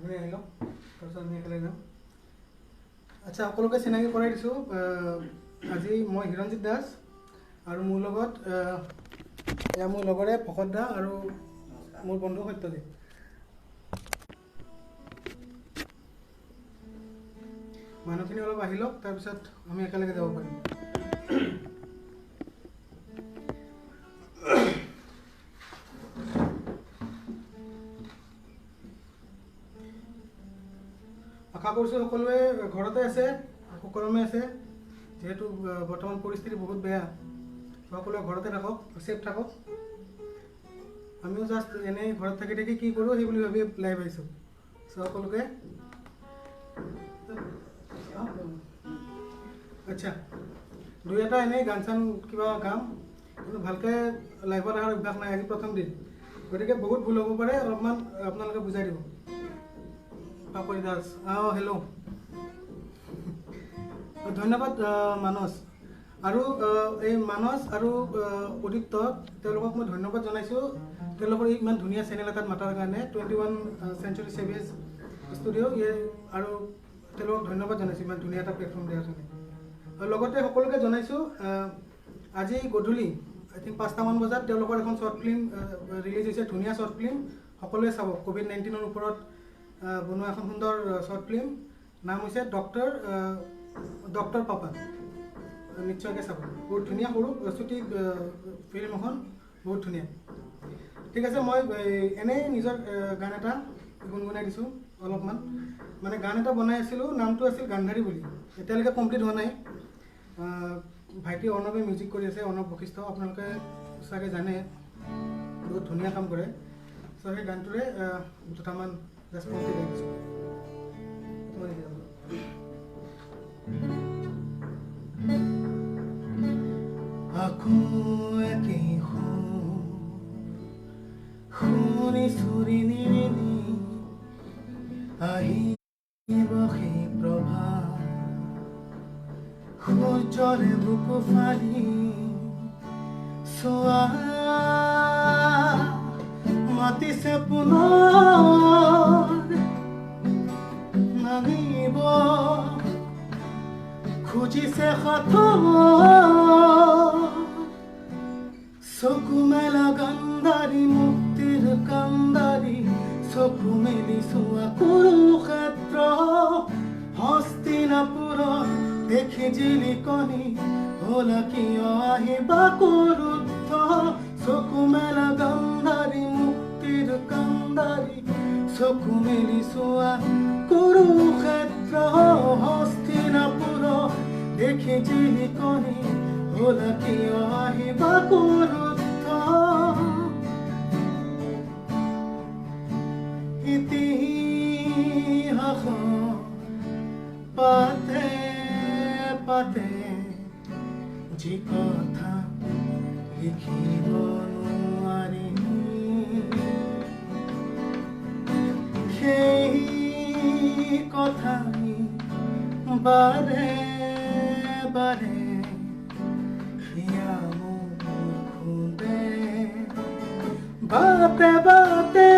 আপুনি আহি লওক তাৰপিছত আমি একেলগে যাম। আচ্ছা, সকলোকে চিনাকি কৰাই দিছোঁ। আজি মই হিৰণজিত দাস আৰু মোৰ লগত এয়া মোৰ লগৰে ভকত দা আৰু মোৰ বন্ধু সত্যজিত। মানুহখিনি অলপ আহি লওক, তাৰপিছত আমি একেলগে যাব পাৰিম। আশা কৰিছোঁ সকলোৱে ঘৰতে আছে, সুকলমে আছে। যিহেতু বৰ্তমান পৰিস্থিতি বহুত বেয়া, সকলোৱে ঘৰতে থাকক, ছেফ থাকক। আমিও জাষ্ট এনেই ঘৰত থাকি থাকি কি কৰোঁ সেই বুলি ভাবি লাইভ আহিছোঁ। সকলোকে আচ্ছা, দুই এটা এনেই গান চান কিবা গাম, কিন্তু ভালকৈ লাইভত অহাৰ অভ্যাস নাই, আজি প্ৰথম দিন, গতিকে বহুত ভুল হ'ব পাৰে, অলপমান আপোনালোকে বুজাই দিব। পাপৰি দাস, হেল্ল', ধন্যবাদ মানস। আৰু এই মানস আৰু উদিত্য, তেওঁলোকক মই ধন্যবাদ জনাইছোঁ তেওঁলোকৰ ইমান ধুনীয়া চেনেল এটাত মাতাৰ কাৰণে, 21 Century Savage ষ্টুডিঅ', আৰু তেওঁলোকক ধন্যবাদ জনাইছোঁ ইমান ধুনীয়া এটা প্লেটফৰ্ম দিয়াৰ কাৰণে। আৰু লগতে সকলোকে জনাইছোঁ আজি গধূলি আই থিংক 5টামান বজাত তেওঁলোকৰ এখন শ্বৰ্ট ফিল্ম ৰিলিজ হৈছে, ধুনীয়া শ্বৰ্ট ফিল্ম, সকলোৱে চাব। COVID-19ৰ ওপৰত বনোৱা এখন সুন্দৰ শ্বৰ্ট ফিল্ম, নাম হৈছে ডক্টৰ পাপা। নিশ্চয়কৈ চাব, বহুত ধুনীয়া, সৰু চুটি ফিল্ম এখন, বহুত ধুনীয়া। ঠিক আছে, মই এনেই নিজৰ গান এটা গুণগুণাই দিছোঁ অলপমান। মানে গান এটা বনাই আছিলোঁ, নামটো আছিল গান্ধাৰী বুলি, এতিয়ালৈকে কমপ্লিট হোৱা নাই। ভাইটি অৰ্ণৱে মিউজিক কৰি আছে, অৰ্ণৱ বশিষ্ঠ, আপোনালোকে চাগে জানে, বহুত ধুনীয়া কাম কৰে। চ' সেই গানটোৰে দুটামান জাষ্ট কমপ্লিট গাই দিছোঁ। আকৌ একেই শুনি চুৰি নিনি আহিব সেই প্ৰভা, সূৰ্যৰে বুকু ফালি চোৱা মাতিছে পুনৰ নামিব খুজিছে সাঁথৰ, চকু মেলা গান্ধাৰী মুক্তিৰ কান্দাৰী, চকু মেলি চোৱা কুৰুক্ষেত্ৰ হস্তিনাপুৰৰ দেখি জিলিকনি, হলা কিয় আহিবা কুৰুদ্ধ, চকু মেলা গান্ধাৰী মুক্তিৰ কান্দাৰী, চকু মেলি চোৱা কুৰুক্ষেত্ৰ হস্তিনাপুৰৰ দেখি জিলিকনি, হলা কিয় আহিবা কুৰুদ্ধ। ইতিহাস পাতে পাতে যি কথা লিখিব নোৱাৰি, সেই কথাই বাৰে বাৰে বাতে বাতে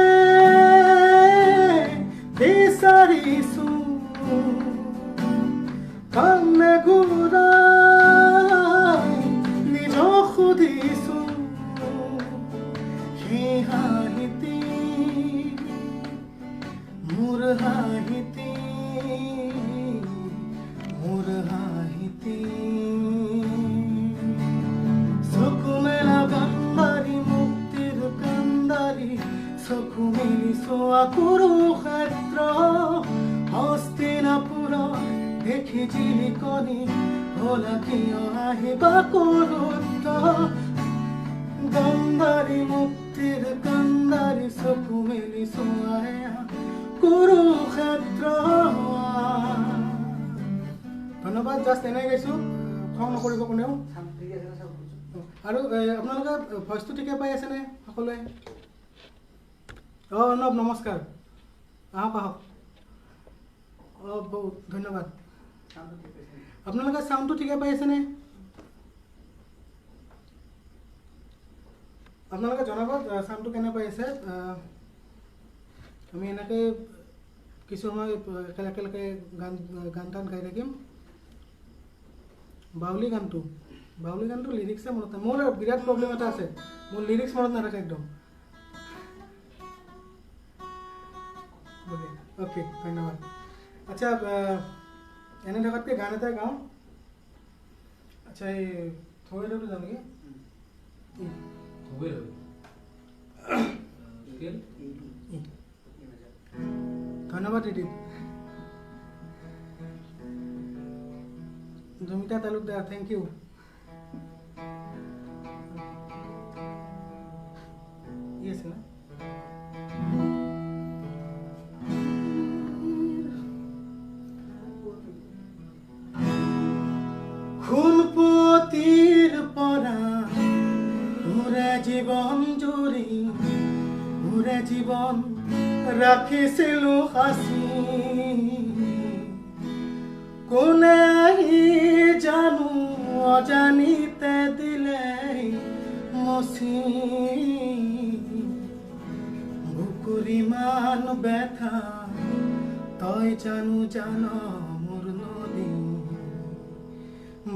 বিচাৰিছোঁ, কাণে ঘূৰাই নিজক সুধিছোঁ, সেই হাঁহিতি মোৰ হাঁহিতি, মোৰ হাঁহিতি, চকু মেলা গান্ধাৰী মুক্তিৰ কান্দাৰী, চকু মেলি চোৱা কুৰুক্ষেত্ৰ হস্তিনাপুৰৰ দেখি জিলিকনি, হলা কিয় আহিবা কুৰুদ্ধ, গান্ধাৰী মুক্তিৰ কান্দাৰী, চকু মেলি চোৱা কুৰুক্ষেত্ৰ। ধন্যবাদ, জাষ্ট এনেই গাইছোঁ, খং নকৰিব কোনেও। আৰু আপোনালোকে ভইচটো ঠিকে পাই আছেনে সকলোৱে? অৰ্ণৱ নমস্কাৰ, আহক আহক। বহুত ধন্যবাদ। আপোনালোকে চাউণ্ডটো ঠিকে পাই আছেনে? আপোনালোকে জনাব চাউণ্ডটো কেনে পাই আছে। আমি এনেকৈ কিছু সময় একেলগে গান টান গাই থাকিম বাউলী গানটো লিৰিক্সে মনত নাই মোৰ বিৰাট প্ৰব্লেম এটা আছে মোৰ লিৰিক্স মনত নাথাকে একদম ওকে ধন্যবাদ আচ্ছা এনে থকাতকৈ গান এটা গাওঁ আচ্ছা এই থৈ দিওঁতো যাম নেকি ধন্যবাদ দিদি জমিতা তালুকদাৰ থেংক ইউ ইয়েছ না খুনপতিৰ পৰা উৰে জীৱন জুৰি উৰে জীৱন ৰাখিছিলোঁ সাঁচি কোনে আহি জানো অজানিতে দিলে মচি বুকুৰ ইমান ব্যথা তই জানো জান মোৰ নদী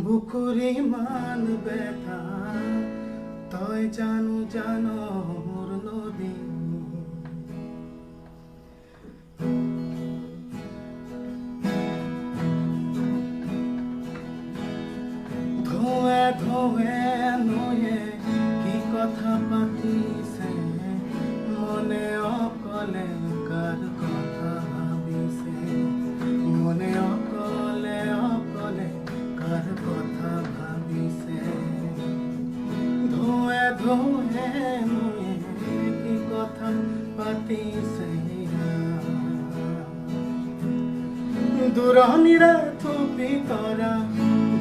বুকুৰ ইমান ব্যথা তই জানো জান মোৰ নদী ধোৱে ধোৱে নয়ে কি কথা পাতিছে মনে অকলে কাৰ কথা ভাবিছে মনে অকলে অকলে কাৰ কথা ভাবিছে ধোৱে ধোৱে নয়ে কি কথা পাতিছে দূৰণিৰে থুপি তৰা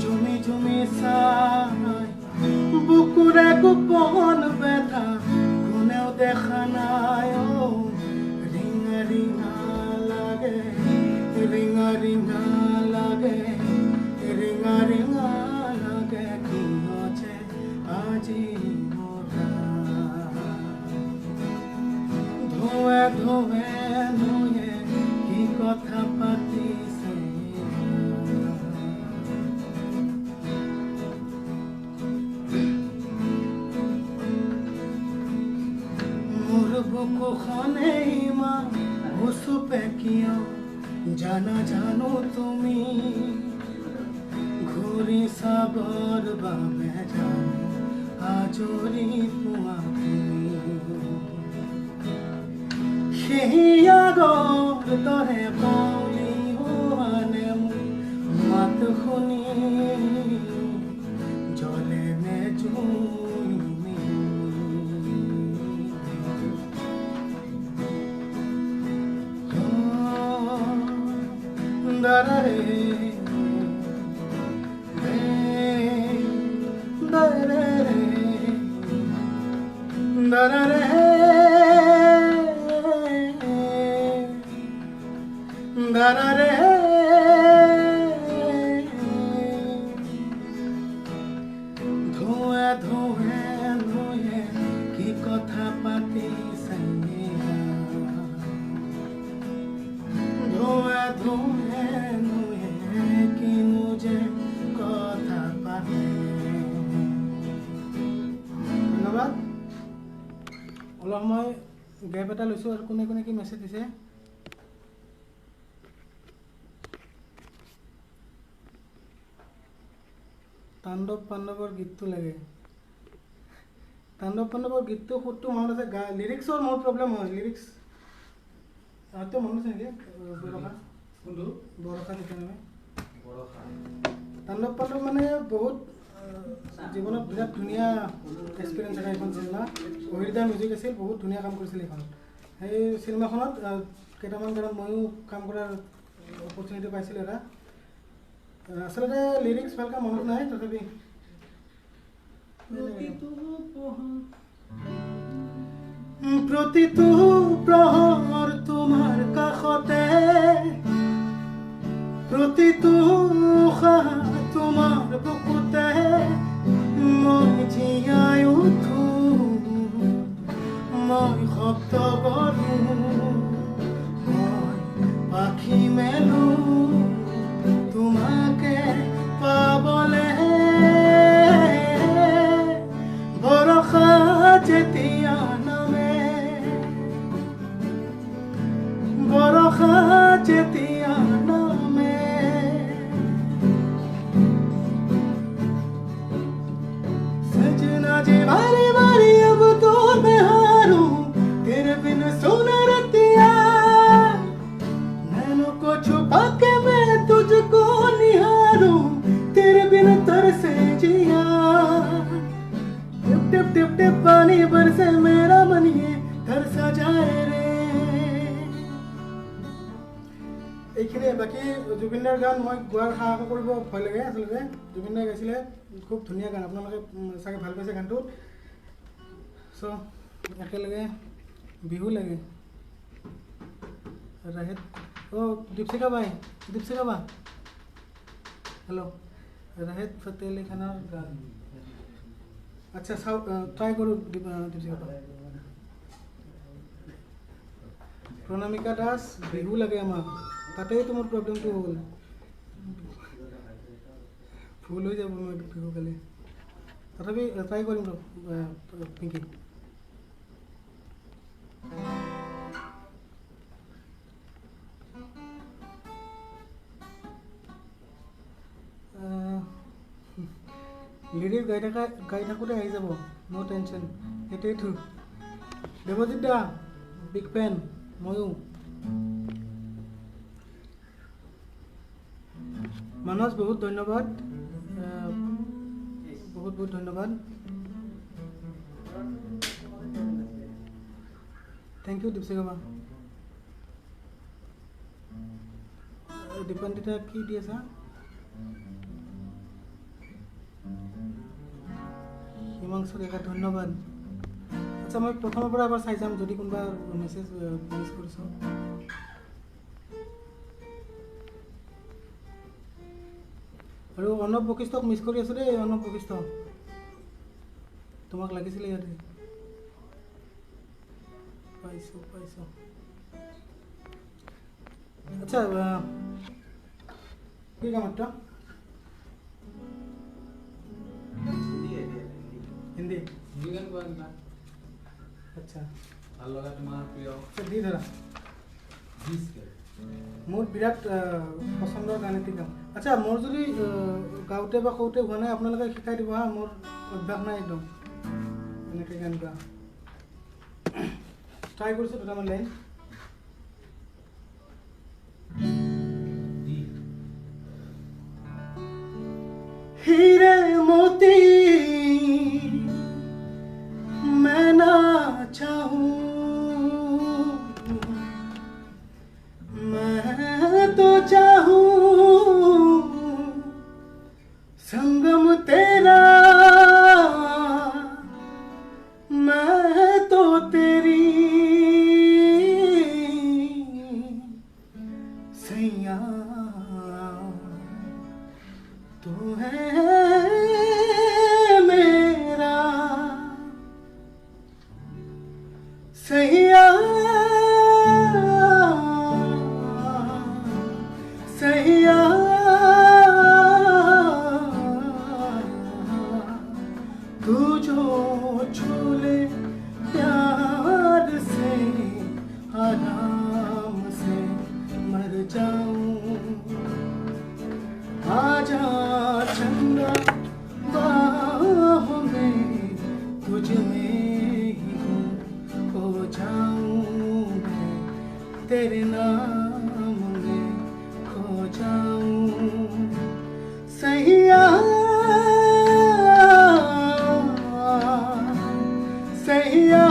ঝুমি ঝুমি চাই বুকুৰে গোপন ব্যথা কোনেও দেখা নাই ৰিঙা ৰিঙা লাগে ৰিঙা ৰিঙা লাগে ৰিঙা ৰিঙা লাগে কি আছে আজি ধোৱে ধোৱে নয়ে কি কথা পাতিছে মোৰ বুকুখনে ইমান উচুপে কিয় জানা জানো তুমি ঘূৰি চাবৰ বাবে জানো আজৰি পোৱা সেই আগৰ দৰে পাউলি হোৱানে মাত শুনি জ্বলে নে জুই দাৰে দাৰে দাৰে ধোৱে ধোৱে নয়ে কি কথা পাতিছে ধোৱে ধোৱে নয়ে কিনো যে কথা পাতে ধন্যবাদ অলপ সময় গেপ এটা লৈছোঁ আৰু কোনে কোনে কি মেছেজ দিছে তাণ্ডৱ পাণ্ডৱৰ গীতটো লাগে তাণ্ডৱ পাণ্ডৱৰ গীতটো সুৰটো মনত আছে লিৰিক্সৰ মোৰ প্ৰব্লেম হয় লিৰিক্স হয়তো মনত আছে নেকি বৰষা কেতিয়াবা তাণ্ডৱ পাণ্ডৱ মানে বহুত জীৱনত বিৰাট ধুনীয়া এক্সপিৰিয়েঞ্চ এটা এইখন চিনেমা অহিৰিদা মিউজিক আছিল বহুত ধুনীয়া কাম কৰিছিল এইখনত সেই চিনেমাখনত কেইটামান গানত ময়ো কাম কৰাৰ অপৰচুনিটি পাইছিলোঁ এটা আচলতে লিৰিক্স ভালকৈ মনত নাই তথাপি প্ৰতিটো প্ৰহৰ তোমাৰ কাষতে প্ৰতিটো উশাহ তোমাৰ বুকুতে মই জীয়াই উঠো মই শব্দ কৰোঁ মই सुन रतिया नैनों को छुपा के मैं तुझको निहारूं तेरे बिन तरसे जिया टिप टिप टिप टिप पानी बरसे मेरा मन ये तरसा जाए रे এইখিনিয়ে বাকী জুবিনদাৰ গান মই গোৱাৰ সাহস কৰিব ভয় লাগে আচলতে জুবিনদাই গাইছিলে খুব ধুনীয়া গান আপোনালোকে চাগে ভাল পাইছে গানটো চ' একেলগে বিহু লাগে ৰাহেত দীপশিখা বা হেল্ল' ৰাহেত ফতেহ আলী খানৰ গান আচ্ছা চাওঁ ট্ৰাই কৰোঁ দীপশিখা বা প্ৰণামিকা দাস বিহু লাগে আমাক তাতেই তোমাৰ প্ৰব্লেমটো হ'ল ভুল হৈ যাব মই বিহু গালে তথাপি ট্ৰাই কৰিম পিংকি লিৰিক গাই থাকোঁতে আহি যাব ন' টেনশ্যন সেইটোৱেইতো দেৱজিৎ দা বিগ ফেন ময়ো মানস বহুত ধন্যবাদ বহুত ধন্যবাদ থেংক ইউ দীপশিখা বা দীপান্বিতা কি দি আছা হিমাংশু ডেকা ধন্যবাদ আচ্ছা মই প্ৰথমৰ পৰা এবাৰ চাই যাম যদি কোনোবা মেছেজ মিছ কৰিছোঁ আৰু অৰ্ণৱ বশিষ্ঠক মিছ কৰি আছোঁ দেই অৰ্ণৱ বশিষ্ঠ তোমাক লাগিছিলে ইয়াতে পাইছোঁ আচ্ছা কি কাম এটা হিন্দী আচ্ছা ভাল লগা তোমাৰ প্ৰিয় দি ধৰা মোৰ বিৰাট পচন্দৰ গান এটি গাম আচ্ছা মোৰ যদি গাওঁতে বা কওঁতে হোৱা নাই আপোনালোকে শিকাই দিব হা মোৰ অভ্যাস নাই একদম এনেকৈ গান গোৱা ট্ৰাই কৰিছোঁ দুটামান লাইন हीरे मोती मैं ना चाहूं मैं तो चाहूं संगम तेरा मैं तो तेरी सैया तू है मेरा सैया सैया तू जो छूले प्यार से आराम से मर जाऊं आजा चंदा बाहों में तुझ में ही हूँ खो जाऊं मैं तेरे नाम में खो जाऊं सैया सैया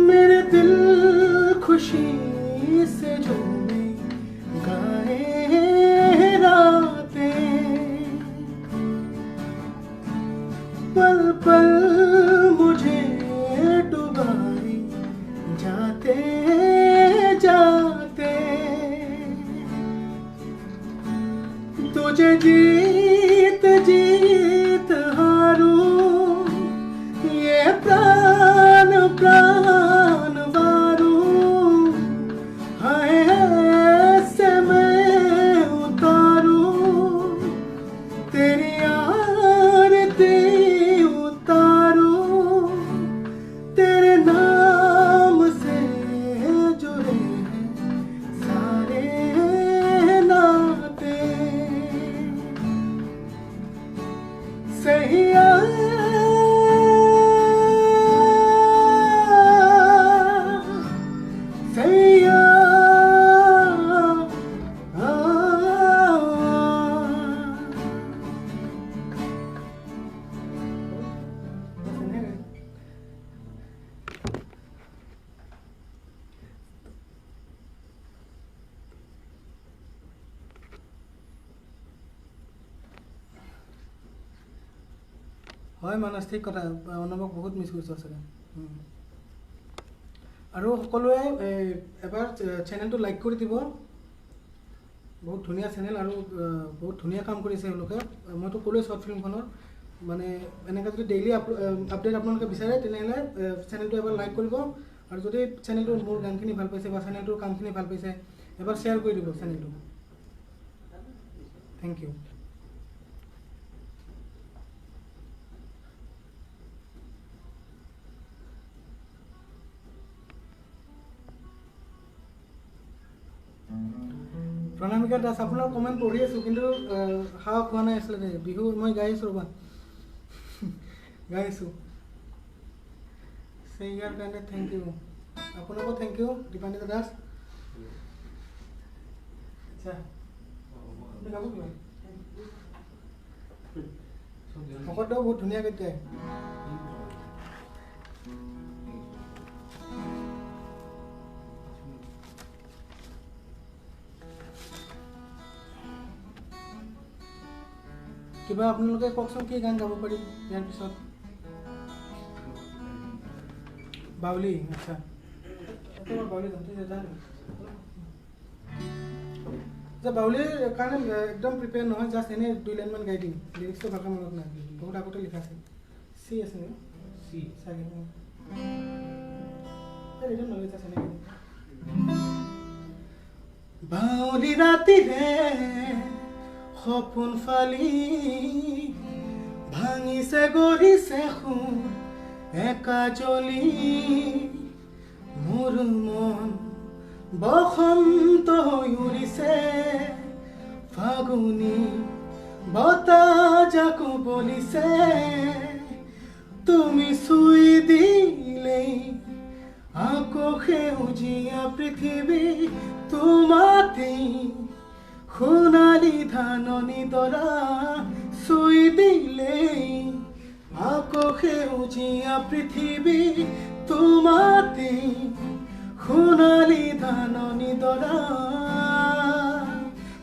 मेरे दिल खुशी से झूमे गाए रातें सैया सैया হয় মানস ঠিক কথা অনবক বহুত মিছ কৰিছোঁ আচলতে আৰু সকলোৱে এবাৰ চেনেলটো লাইক কৰি দিব বহুত ধুনীয়া চেনেল আৰু বহুত ধুনীয়া কাম কৰিছে এওঁলোকে মইতো ক'লোৱে শ্বৰ্ট ফিল্মখনৰ মানে এনেকৈ যদি ডেইলি আপডেট আপোনালোকে বিচাৰে তেনেহ'লে চেনেলটো এবাৰ লাইক কৰিব আৰু যদি চেনেলটো মোৰ গানখিনি ভাল পাইছে বা চেনেলটোৰ কামখিনি ভাল পাইছে এবাৰ শ্বেয়াৰ কৰি দিব চেনেলটো থেংক ইউ প্ৰণামিকা দাস আপোনাৰ কমেণ্ট পঢ়ি আছোঁ কিন্তু সাহস হোৱা নাই আচলতে বিহু মই গাই আছোঁ ৰ'বা গাই আছোঁ ইয়াৰ কাৰণে থেংক ইউ আপোনাকো থেংক ইউ দীপান্বিতা দাস আচ্ছা ভকতদাও বহুত ধুনীয়া গীত গায় কিবা আপোনালোকে কওকচোন কি গান গাব পাৰিম ইয়াৰ পিছত বাউলি আচ্ছা বাউলি যে বাউলিৰ কাৰণে একদম প্ৰিপেয়াৰ নহয় জাষ্ট এনেই 2 লাইনমান গাই দিম লিৰিক্সটো ভালকৈ মনত নাই বহুত আগতে লিখা আছে চি আছে নে চি চাগে বাউলি ৰাতিৰে সপোন ফালি ভাঙিছে গঢ়িছে সুৰ একা জ্বলি মোৰ মন বসন্ত হৈ উৰিছে ফাগুনী বতাহ জাকো বলিছে তুমি চুই দিলেই আকৌ সেউজীয়া পৃথিৱী তোমাতেই সোণালী ধাননি দৰা চুই দিলেই আকৌ সেউজীয়া পৃথিৱী তোমাতেই সোণালী ধাননি দৰা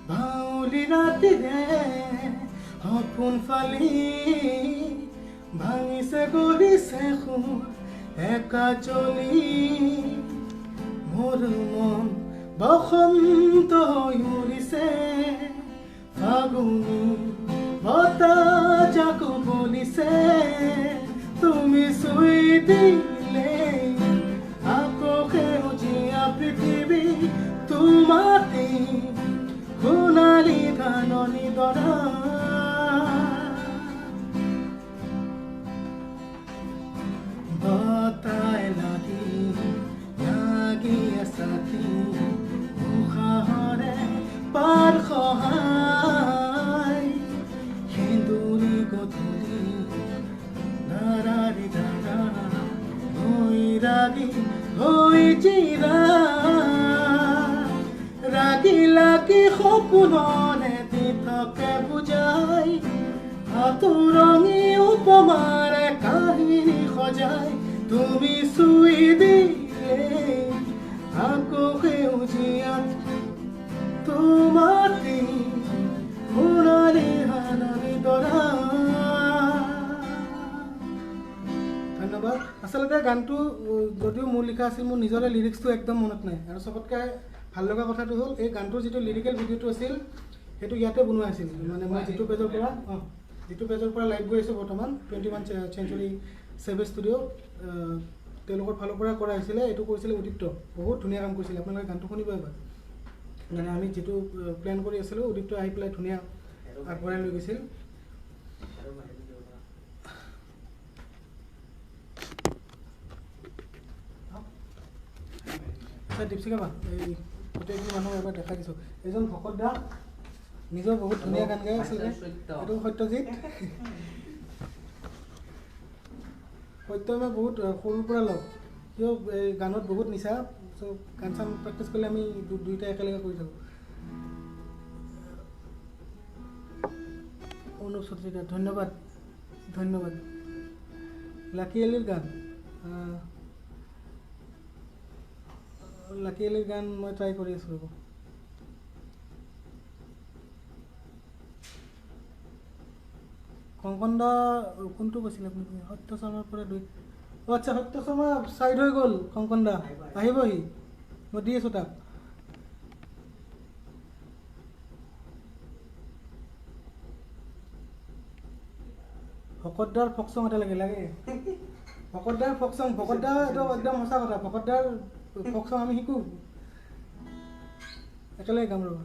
বাউলি ৰাতিৰে সপোন ফালি ভাঙিছে গঢ়িছে সুৰ একা জ্বলি মোৰ মন বসন্ত হৈ উৰিছে ফাগুনী বতাহ জাকো বলিছে তুমি চুই দিলে আকৌ সেউজীয়া পৃথিৱী তোমাতেই সোণালী ধাননি দৰা বতাহ লাগি সাথী উশাহৰে পাৰ সহায় সেন্দুৰী গধূলি ধাৰাৰি ধাৰা হৈ ৰাগি হৈ জিৰা ৰাগি লাগি সপোনৰে দি থাকে বুজাই আতুৰঙি উপমাৰে কাহিনী সজাই তুমি চুই দিলে আকৌ সেউজীয়াত তোমাতে সোণালী ধাননি দৰা ধন্যবাদ আচলতে গানটো যদিও মোৰ লিখা আছিল মোৰ নিজৰে লিৰিক্সটো একদম মনত নাই আৰু চবতকৈ ভাল লগা কথাটো হ'ল এই গানটোৰ যিটো লিৰিকেল ভিডিঅ'টো আছিল সেইটো ইয়াতে বনোৱা আছিল মানে মই যিটো পেজৰ পৰা লাইভ গৈ আছোঁ বৰ্তমান 21 চেঞ্চুৰী চেভেজ ষ্টুডিঅ' তেওঁলোকৰ ফালৰ পৰা কৰা হৈছিলে এইটো কৰিছিলে উদিপ্ত বহুত ধুনীয়া কাম কৰিছিলে আপোনালোকে গানটো শুনিব এবাৰ মানে আমি যিটো প্লেন কৰি আছিলোঁ উদিপ্ত আহি পেলাই ধুনীয়া আগবঢ়াই লৈ গৈছিল দীপশিখা বা এই গোটেইখিনি মানুহ এবাৰ দেখাই দিছোঁ এজন ভকত দা নিজৰ বহুত ধুনীয়া গান গাই আছিলে এইটো সত্যজিৎ সত্যমে বহুত সৰুৰ পৰা লগ কিয় এই গানত বহুত নিচা চ' গান চান প্ৰেক্টিছ কৰিলে আমি দুইটা একেলগে কৰি থাকোঁ অনুপ চত্ৰিকা ধন্যবাদ ধন্যবাদ লাকি আলিৰ গান লাকি আলিৰ গান মই ট্ৰাই কৰি আছোঁ ৰ'ব কংকনদা কোনটো কৈছিলে আপুনি সত্য শৰ্মাৰ পৰা আচ্ছা সত্য শৰ্মা ছাইড হৈ গ'ল কংকনদা আহিবহি মই দি আছোঁ তাক ভকতদাৰ ফক চং এটা লাগে ভকতদাৰ ফক চং ভকতদা এইটো একদম সঁচা কথা ভকতদাৰ ফক চং আমি শিকোঁ একেলগে গাম ৰ'বা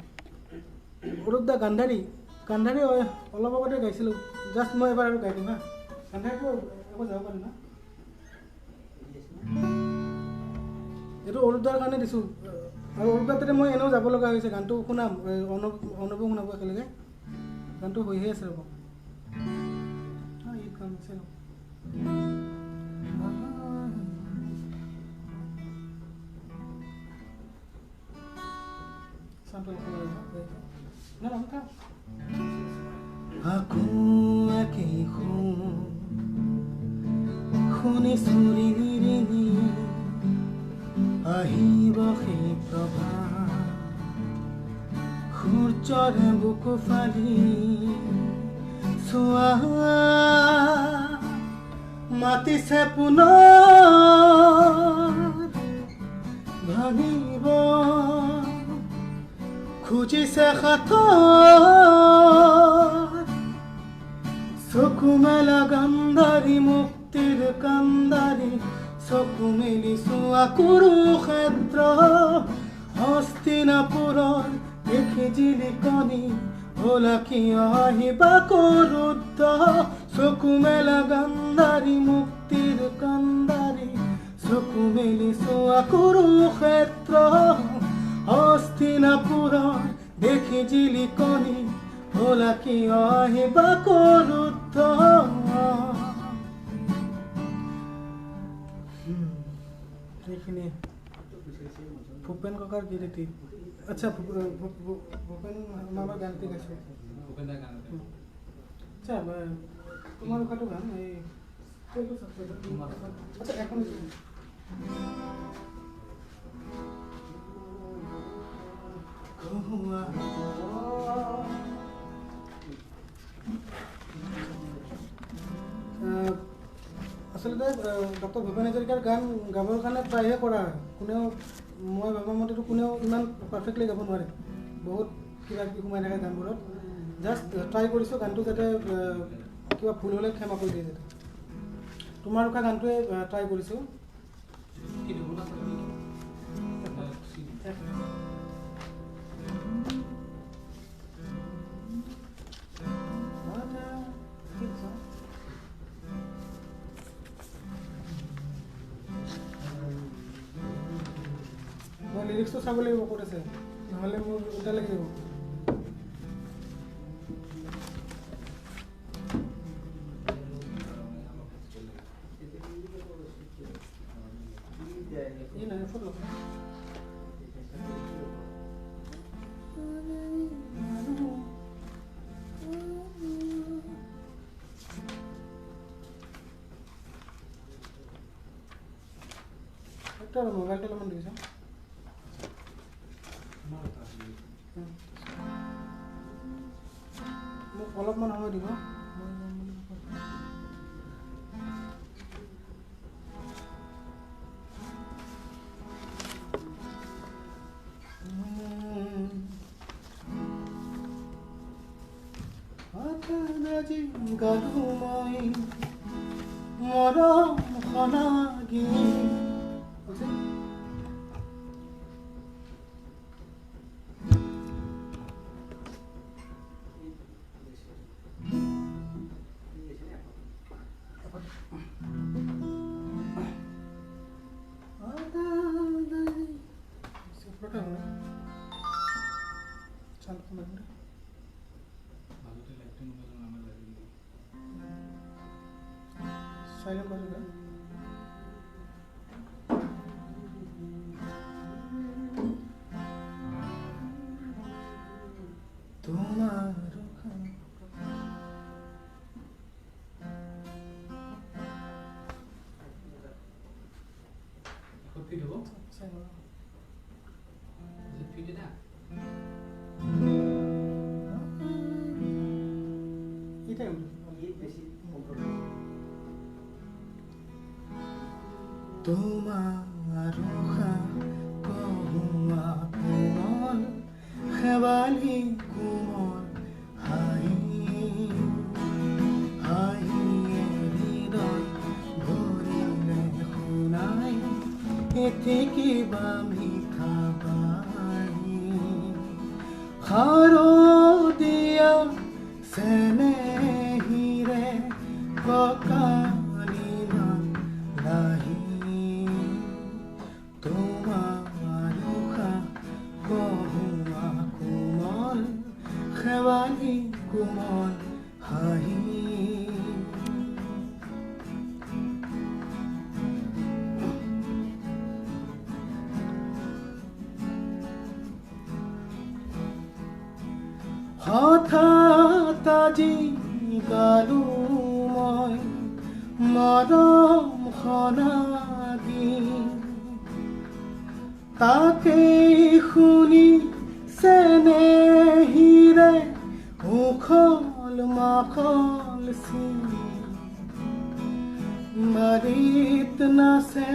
অৰূপদা গান্ধাৰী অলপ আগতে গাইছিলোঁ জাষ্ট মই এবাৰ আৰু গাই দিম হা গান্ধাৰীটো এবাৰ যাব পাৰিম না এইটো অৰূপদাৰ কাৰণে দিছোঁ আৰু অৰূপদাৰ তাতে মই এনেও যাব লগা হৈছে গানটো শুনাম অনুভৱ শুনাব একেলগে গানটো হৈহে আছে ৰ'ব এই গান আছে Aku akeho Khune suririni Ahibo he prabha Khurchore buku fali Soa Mati se punar Bhagibo খুঁজি সে খাতার চকু মেলা গান্ধারী মুক্তির কান্দারী চকু মেলি চোৱা কুৰুক্ষেত্ৰ হস্তিনাপুৰৰ দেখি জিলিকনি হলা কিয় আহিবা কৰুদ্ধ চকু মেলা গান্ধাৰী মুক্তিৰ কান্দাৰী চকু মেলি চোৱা কুৰুক্ষেত্ৰ হস্তিনাপুৰৰ দেখি জিলিকনি হলা কিয় আহিবা কৰুদ্ধ এইখিনি ভূপেন ককাৰ গীত এটি আচ্ছা ভূপেন মামাৰ গানটি গাইছোঁ আচ্ছা তোমাৰ উশাটো গান এই আচ্ছা এখন আচলতে ডক্টৰ ভূপেন হাজৰিকাৰ গান গাবৰ কাৰণে ট্ৰাইহে কৰা হয় কোনেও মই ভবা মতেতো কোনেও ইমান পাৰফেক্টলি গাব নোৱাৰে বহুত কিবা কিবি সোমাই থাকে গানবোৰত জাষ্ট ট্ৰাই কৰিছোঁ গানটো যাতে কিবা ভুল হ'লে ক্ষমা কৰি দিয়ে যাতে তোমাৰ উশা গানটোৱে ট্ৰাই কৰিছোঁ মই লিৰিক্সটো চাব লাগিব ক'ত আছে নহ'লে মোৰ উল্টা লাগি যাব মোবাইলটো অলপমান দিছোঁ মোক অলপমান সময় দিব গালো মই মৰম সনাগী silent ফিট হ'ব চাই লওঁ। ফিট এটা এইটাই তোমার কহুয়া কোমল খেৱালি কোমল হাঁহি হাঁহিয়ে হৃদয় ভৰিলে শুনাই এটি কিবা মিঠা বাণী শাৰদীয়া চেনেহীৰে কঁকালি লাহি তোমাৰ কহুৱা কোমল খেৱালি কোমল হাঁহি হঠাৎ আজি গালো মই মৰম সনাগি তাকেই শুনি চেনেহীৰে উখল মাখল বাৰীত নাচে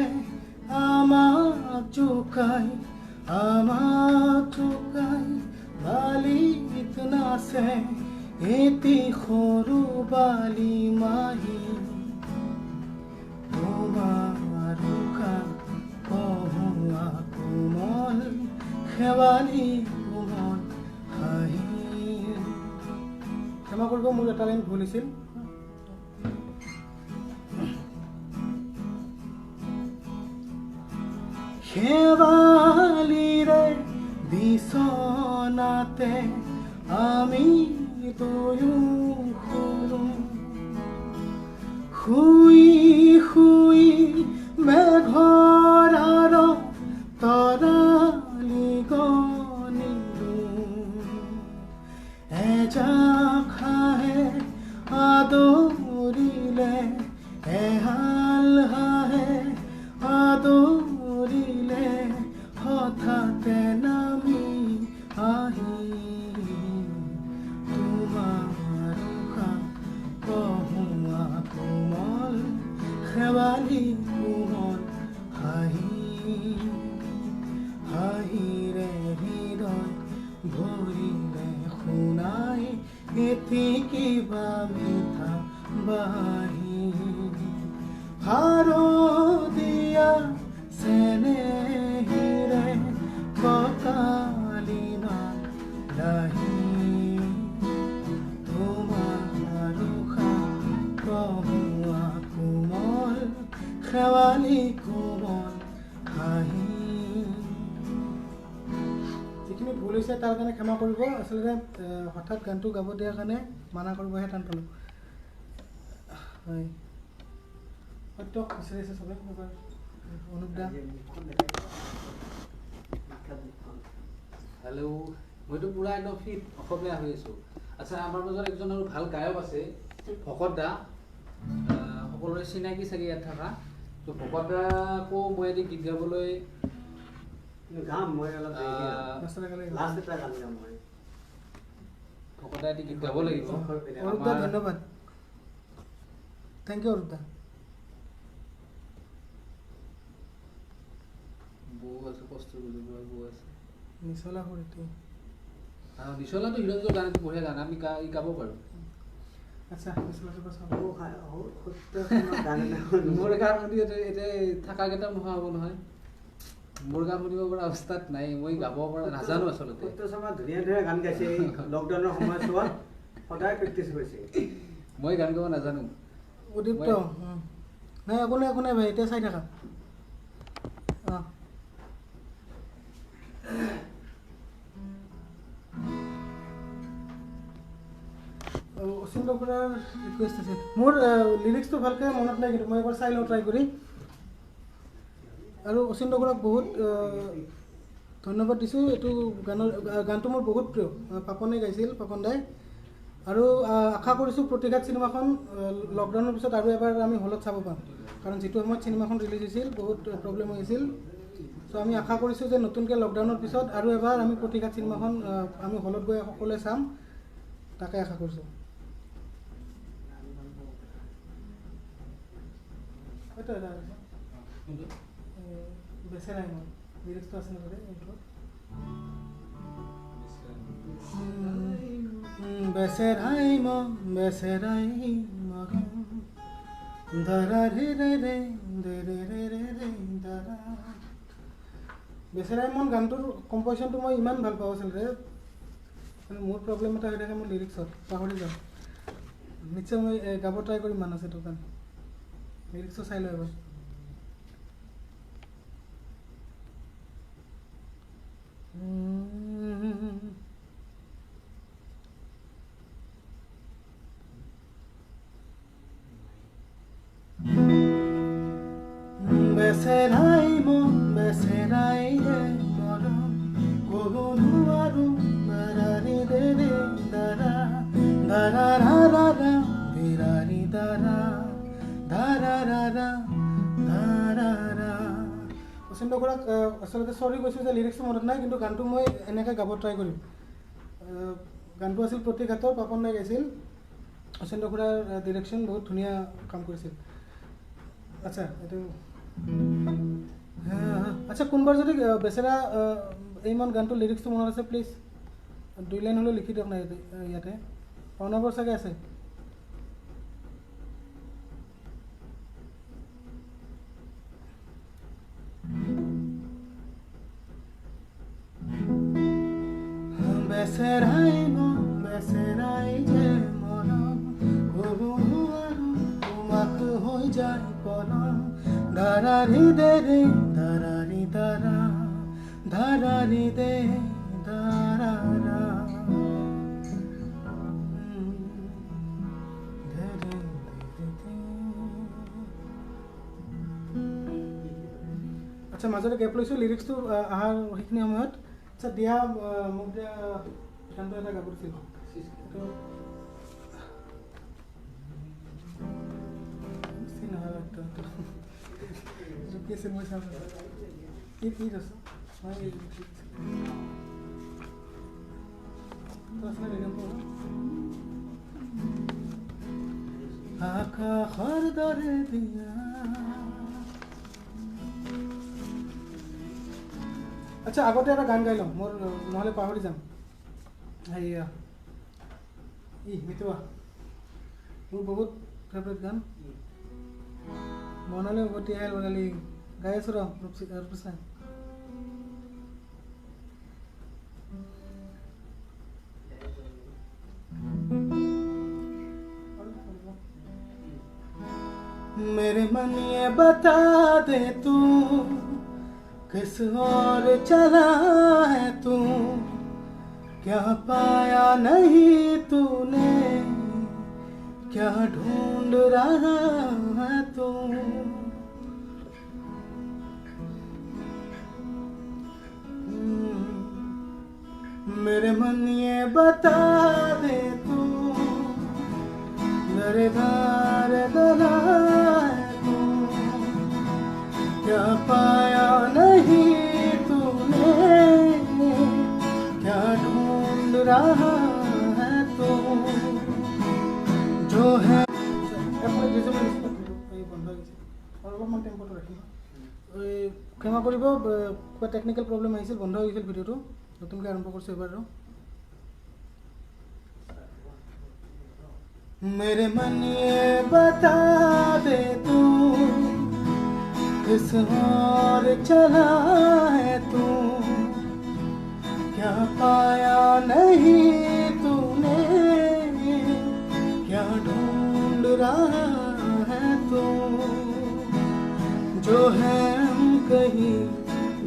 আমাক জোকাই বালিত নাচে এটি সৰু বালি মাহী তোমাৰ কহুৱা কোমল খেৱালি কোমল হাঁহি ক্ষমা কৰিব মোৰ এটা লাইন ভুল হৈছিল খেৱালিৰে বিচনাতে আমি দুয়ো শুই শুই মেঘৰ তৰালি গণিলো এজাক হাঁহে আদৰিলে এহাল হাঁহে আদৰিলে হঠাতে নামি আহি তোমাৰ কহুৱা কোমল খেৱালি কোমল হাঁহি হাঁহিৰে হৃদয় ভৰিলে শুনাই এটি কিবা মিঠা বাঁহী শাৰদীয়া চেনেহীৰে কঁকালি লাহি তোমাৰ কহুৱা কোমল খেৱালি কোমল হাঁহি যিখিনি ভুল হৈছে তাৰ কাৰণে ক্ষমা কৰিব আচলতে হঠাৎ গানটো গাব দিয়াৰ কাৰণে মানা কৰিবহে টান পালোঁ হয় সত্য বিচাৰিছে চবে অনুপ দা হেল্ল' মইতো পুৰা একদম ফিট অসমীয়া হৈ আছোঁ আচ্ছা আমাৰ মাজত একজন আৰু ভাল গায়ক আছে ভকত দা সকলোৰে চিনাকি চাগে ইয়াত থকা তো ভকত দাকো মই এটি গীত গাবলৈ গাম মই অলপ লাষ্ট এটা গান গাম মই ভকত দা এটি গীত গাব লাগিব অৰুপ দা ধন্যবাদ থেংক ইউ অৰুপ দা বৌ আছে কষ্ট কৰিব বৌ আছে নিচলা সৰিটো নিচলাটো হিৰঞ্জৰ গান এইটো বঢ়িয়া গান আমি গাব পাৰোঁ আচ্ছা নিচলাটো চাব মোৰ গান শুনি এতিয়া থকা কেইটা নোহোৱা হ'ব নহয় মোৰ গান শুনিব পৰা অৱস্থাত নাই মই গাব পৰা নাজানো আচলতে সত্য শৰ্মা ধুনীয়া ধুনীয়া গান গাইছে এই লকডাউনৰ সময়ছোৱাত সদায় প্ৰেক্টিচ কৰিছে মই গান গাব নাজানো উদীপ্ত নাই একো নাই ভাই এতিয়া চাই থাকা অঁ অসীম বকুৰাৰ ৰিকুৱেষ্ট আছে মোৰ লিৰিক্সটো ভালকৈ মনত নাই কিন্তু মই এবাৰ চাই লওঁ ট্ৰাই কৰি আৰু অসীম বকুৰাক বহুত ধন্যবাদ দিছোঁ এইটো গানটো মোৰ বহুত প্ৰিয় পাপনে গাইছিল পাপন দাই আৰু আশা কৰিছোঁ প্ৰতিঘাত চিনেমাখন লকডাউনৰ পিছত আৰু এবাৰ আমি হলত চাব পাম কাৰণ যিটো সময়ত চিনেমাখন ৰিলিজ হৈছিল বহুত প্ৰব্লেম হৈছিল চ' আমি আশা কৰিছোঁ যে নতুনকৈ লকডাউনৰ পিছত আৰু এবাৰ আমি প্ৰতিঘাত চিনেমাখন আমি হলত গৈ সকলোৱে চাম, তাকে আশা কৰিছোঁ। বেচেৰাই মই লিৰিক্সটো আছে নহয় এইটোত। বেচেৰাই বেচেৰাই দাৰা ৰে ৰে ৰে ৰে ৰে ৰে ৰে ৰে দাৰা। বেচেৰাই মন গানটোৰ কম্প'জিশ্যনটো মই ইমান ভাল পাওঁ আচলতে, মোৰ প্ৰব্লেম এটা হৈ থাকে মোৰ লিৰিক্সত, পাহৰি যাওঁ। নিশ্চয় মই গাব ট্ৰাই কৰিম মানস এইটো গান, লিৰিক্সটো চাই লওঁ এবাৰ। বেচেৰাই বেচেৰাই মৰম ক'ব নোৱাৰো দাৰাৰি দেৰে দাৰা দাৰা ৰা ৰা বিৰাৰি দাৰা ধাৰা ৰা ৰা ধাৰা ৰা। অচিন্ত খুৰাক আচলতে চৰি কৈছোঁ যে লিৰিক্সটো মনত নাই, কিন্তু গানটো মই এনেকৈ গাব ট্ৰাই কৰিম। গানটো আছিল প্ৰতিঘাতৰ, পাপন দাই গাইছিল। অচিন্ত খুৰাৰ ডিৰেকশ্যন বহুত ধুনীয়া কাম কৰিছিল। আচ্ছা এইটো আচ্ছা, কোনোবাৰ যদি বেচেৰা এইমান গানটো লিৰিক্সটো মনত আছে প্লিজ 2 লাইন হ'লেও লিখি দিয়ক না ইয়াতে। প্ৰণৱৰ চাগে আছে? বেচেৰাই বেচেৰাই যে মৰম ক'ব নোৱাৰো তোমাক হৈ যায় পৰম ধাৰাৰি দে ৰে ধাৰাৰি দাৰা ধাৰাৰি দে দাৰা ৰা। আচ্ছা, মাজতে গেপ লৈছোঁ লিৰিক্সটো অহাৰ সেইখিনি সময়ত। আচ্ছা দিয়া, মোক দিয়া গানটো এটা গাব দিছিল, মই চাম কি আছোঁ আকাশৰ দৰে দিয়া। আচ্ছা, আগতে এটা গান গাই লওঁ, মোৰ নহ'লে পাহৰি যাম। হেৰিয়া মিতুৱা মোৰ বহুত ফেভৰেট গান। মনলৈ উভতি আহিল বনালি, গাই আছোঁ ৰ ৰূপচা। मेरे मन ये बता दे तू किस और चला है तू, क्या पाया नहीं तूने, क्या ढूंढ रहा है तू। मेरे मन ये बता दे तू दरदार दला है तू, क्या पाया नहीं तूने, क्या ढूंढ रहा है तू, जो है অলপমান টেম্পোটো ৰাখিম। ক্ষমা কৰিব, কিবা টেকনিকেল প্ৰব্লেম আহিছিল, বন্ধ হৈ গৈছিল ভিডিঅ'টো, নতুনকৈ আৰম্ভ কৰিছোঁ এবাৰ। मेरे मन ये बता दे तू किस और चला है तू, क्या पाया नहीं तूने, क्या ढूंढ रहा है तू, जो है हम कहीं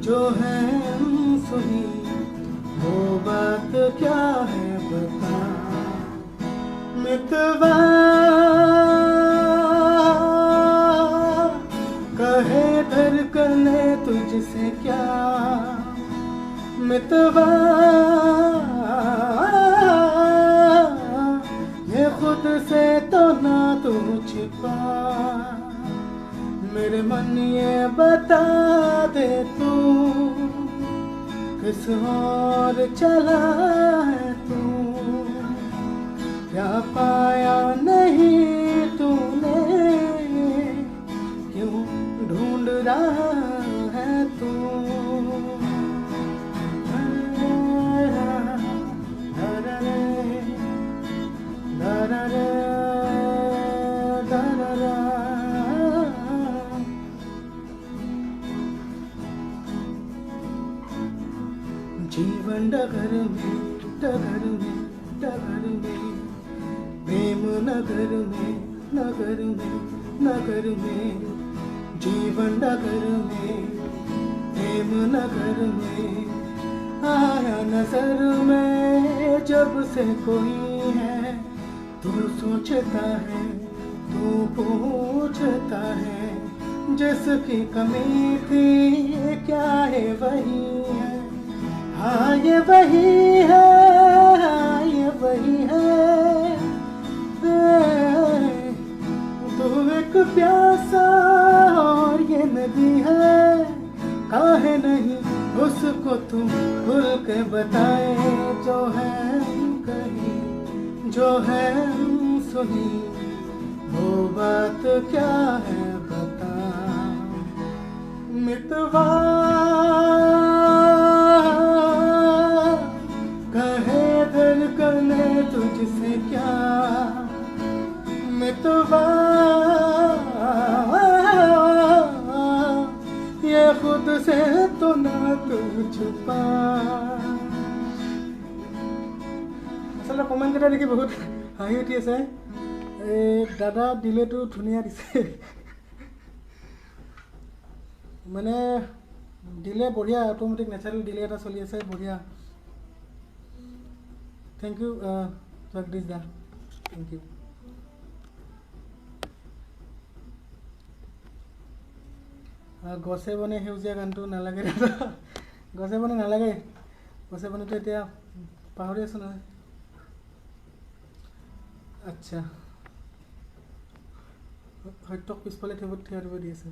जो है हम सुनी, वो बात क्या है बता मितवा, कहे धड़कने तुझसे क्या मितवा, ये खुद से तो ना तू छिपा, मेरे मन ये बता दे तू किस और चला है तू, क्या पाया नहीं तूने, क्यों ढूंढ रहा है तू। जीवन डगर में डगर में डगर में, प्रेम नगर में नगर में नगर में, जीवन नगर में प्रेम नगर में, आया नजर में जब से कोई है, तू सोचता है तू पूछता है, जिसकी कमी थी क्या है वही है, हाँ ये वही है, हाँ ये वही है। तू एक प्यासा और ये नदी है, काहे नहीं उसको तुम खुल के बताए, जो है कहीं जो है सुनी, वो बात क्या है बता। मितवा कहे धड़कने तुझसे क्या, मितवा ये खुद से तो ना तू छुपा। আচলতে কমেণ্ট কেইটা দেখি বহুত হাঁহি উঠি আছে। দাদা ডিলেটো ধুনীয়া দিছে, মানে ডিলে বঢ়িয়া, অট'মেটিক নেচাৰেল ডিলে এটা চলি আছে, বঢ়িয়া। থেংক ইউ জগদীশ দা, থেংক ইউ। গছে বনে সেউজীয়া গানটো নালাগে দাদা, গছে বনে নালাগে, গছে বনেতো এতিয়া পাহৰি আছোঁ নহয়। আচ্ছা, সত্যক পিছফালে টেবত থিয় দিব দি আছে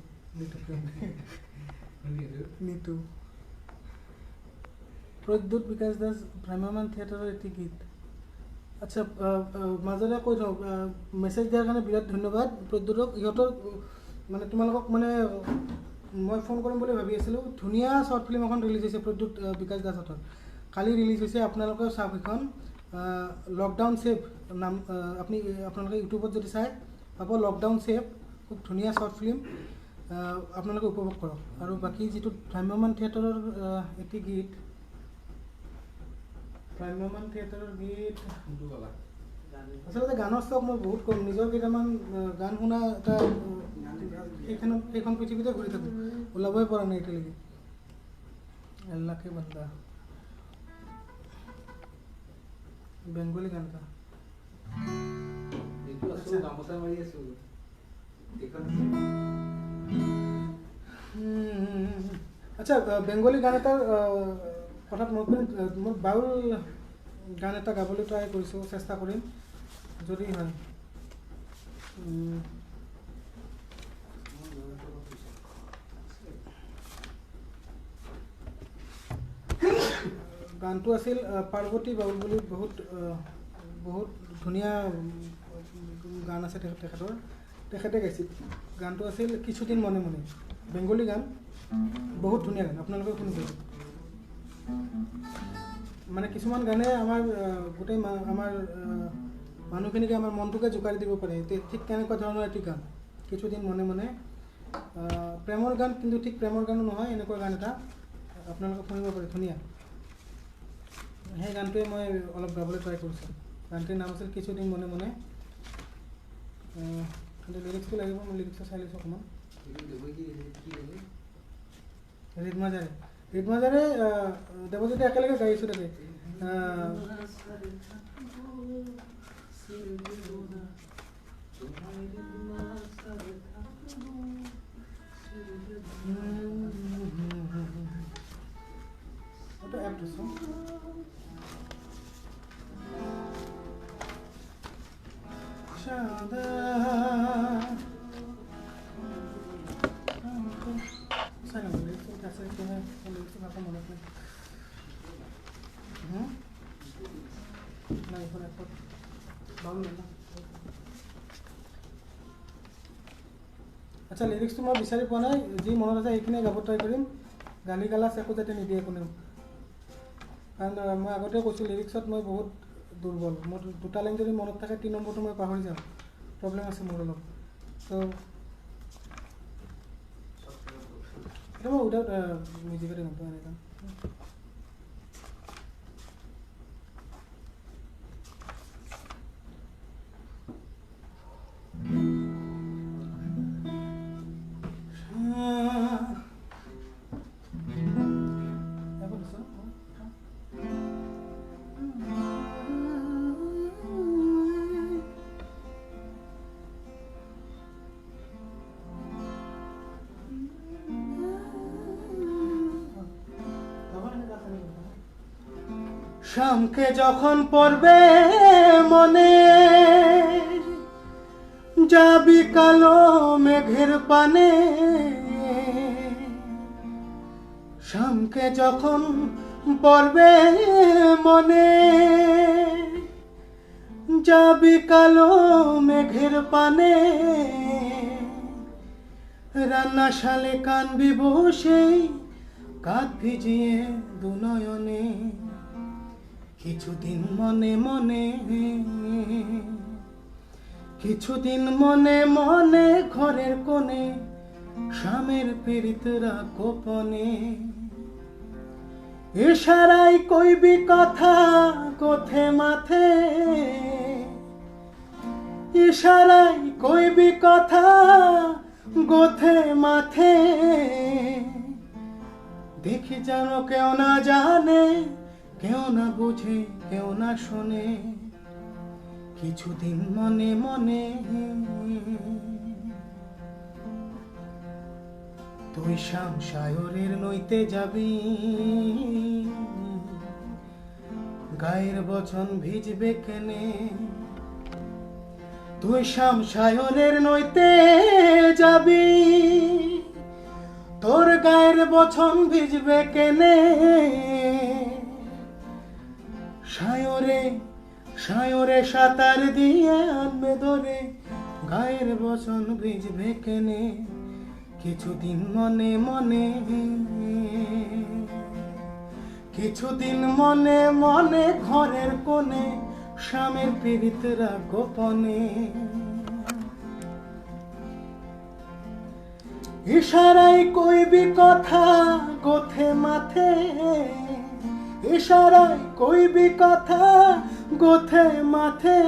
নিতু। প্ৰদ্যুৎ বিকাশ দাস ভ্ৰাম্যমান থিয়েটাৰৰ এটি গীত। আচ্ছা, মাজতে কৈ থওঁ, মেছেজ দিয়াৰ কাৰণে বিৰাট ধন্যবাদ প্ৰদ্যুৎক। ইহঁতৰ মানে তোমালোকক মানে মই ফোন কৰিম বুলি ভাবি আছিলোঁ। ধুনীয়া শ্বৰ্ট ফিল্ম এখন ৰিলিজ হৈছে প্ৰদ্যুৎ বিকাশ দাসহঁতৰ, কালি ৰিলিজ হৈছে। আপোনালোকে চাওক, এখন লকডাউন ছেভ নাম, আপোনালোকে ইউটিউবত যদি চাই পাব, লকডাউন ছেভ, খুব ধুনীয়া শ্বৰ্ট ফিল্ম, আপোনালোকে উপভোগ কৰক। আৰু বাকী যিটো ভ্ৰাম্যমান থিয়েটাৰৰ এটি গীত, ভ্ৰাম্যমান থিয়েটাৰৰ গীত, আচলতে গানৰ ষ্টক মই বহুত কম, নিজৰ কেইটামান গান শুনা এটা সেইখন পৃথিৱীতে ঘূৰি থাকোঁ, ওলাবই পৰা নাই এতিয়ালৈকে। আল্লাকে বান্দা, বেংগলী গান এটা। আচ্ছা, বেংগলী গান এটাৰ কথাত মই বাউল গান এটা গাবলৈ ট্ৰাই কৰিছোঁ, চেষ্টা কৰিম যদি হয়। গানটো আছিল পাৰ্বতী বাউল বুলি, বহুত ধুনীয়া গান আছে তেখেতৰ, তেখেতে গাইছিল। গানটো আছিল কিছুদিন মনে মনে, বেংগলী গান, বহুত ধুনীয়া গান, আপোনালোকে শুনিব। মানে কিছুমান গানে আমাৰ গোটেই আমাৰ মানুহখিনিকে, আমাৰ মনটোকে জোকাৰি দিব পাৰে, ঠিক তেনেকুৱা ধৰণৰ এটি গান, কিছুদিন মনে মনে। প্ৰেমৰ গান, কিন্তু ঠিক প্ৰেমৰ গানো নহয়, এনেকুৱা গান এটা আপোনালোকে শুনিব পাৰে, ধুনীয়া। সেই গানটোৱে মই অলপ গাবলৈ ট্ৰাই কৰিছোঁ। গানটোৰ নাম আছিল কিছুদিন মনে মনে। কিন্তু লিৰিক্সটো লাগিব, মই লিৰিক্সটো চাই লৈছোঁ অকণমান। ৰিদমাজাৰে দেৱজ্যোতি একেলগে গাইছোঁ তাতে। এইটো এপ দিছোঁ। এখন একটা বাউল না আচ্ছা লিৰিক্সটো মই বিচাৰি পোৱা নাই যি মনত আছে এইখিনিয়ে গাব ট্ৰাই কৰিম গালি গালাজ একো যাতে নিদিয়ে কোনেও কাৰণ মই আগতে কৈছোঁ লিৰিক্সত মই বহুত দুৰ্বল মোৰ দুটা লাইন যদি মনত থাকে 3 নম্বৰটো মই পাহৰি যাওঁ প্ৰব্লেম আছে মোৰ অলপ ত' এটা মই উইদাউট মিউজিকতে গাম এনেকুৱা শামকে যখন পড়বে মনে যাবি কালো মেঘের পানে শামকে যখন পড়বে মনে যাবি কালো মেঘের পানে রান্নাশালে কানবি বসে কাঁধ ভিজিয়ে দুনয়নে কিছুদিন মনে মনে কিছুদিন মনে মনে ঘরের কোণে স্বামীর পীড়িতরা গোপনে ইশারায় কইবি কথা কোথে মাথে ইশারায় কইবি কথা গোথে মাথে দেখি যেন কেউ না জানে কেউ না বুঝে কেউ না শোনে কিছুদিন মনে মনে তুই শাম সায়রের নইতে যাবি গায়ের বচন ভিজবে কেনে তুই শাম সায়রের নইতে যাবি তোর গায়ের বচন ভিজবে কেনে সায়রে সায়রে সাঁতার দিয়ে আনবে ধরে গায়ের বচন ভিজবে কেনে কিছুদিন মনে মনে কিছুদিন মনে মনে ঘরের কোণে স্বামীর পীড়িতরা গোপনে ইশারায় কইবি কথা গোথে মাথে ইশারায় কইবি কথা গোথে মাথে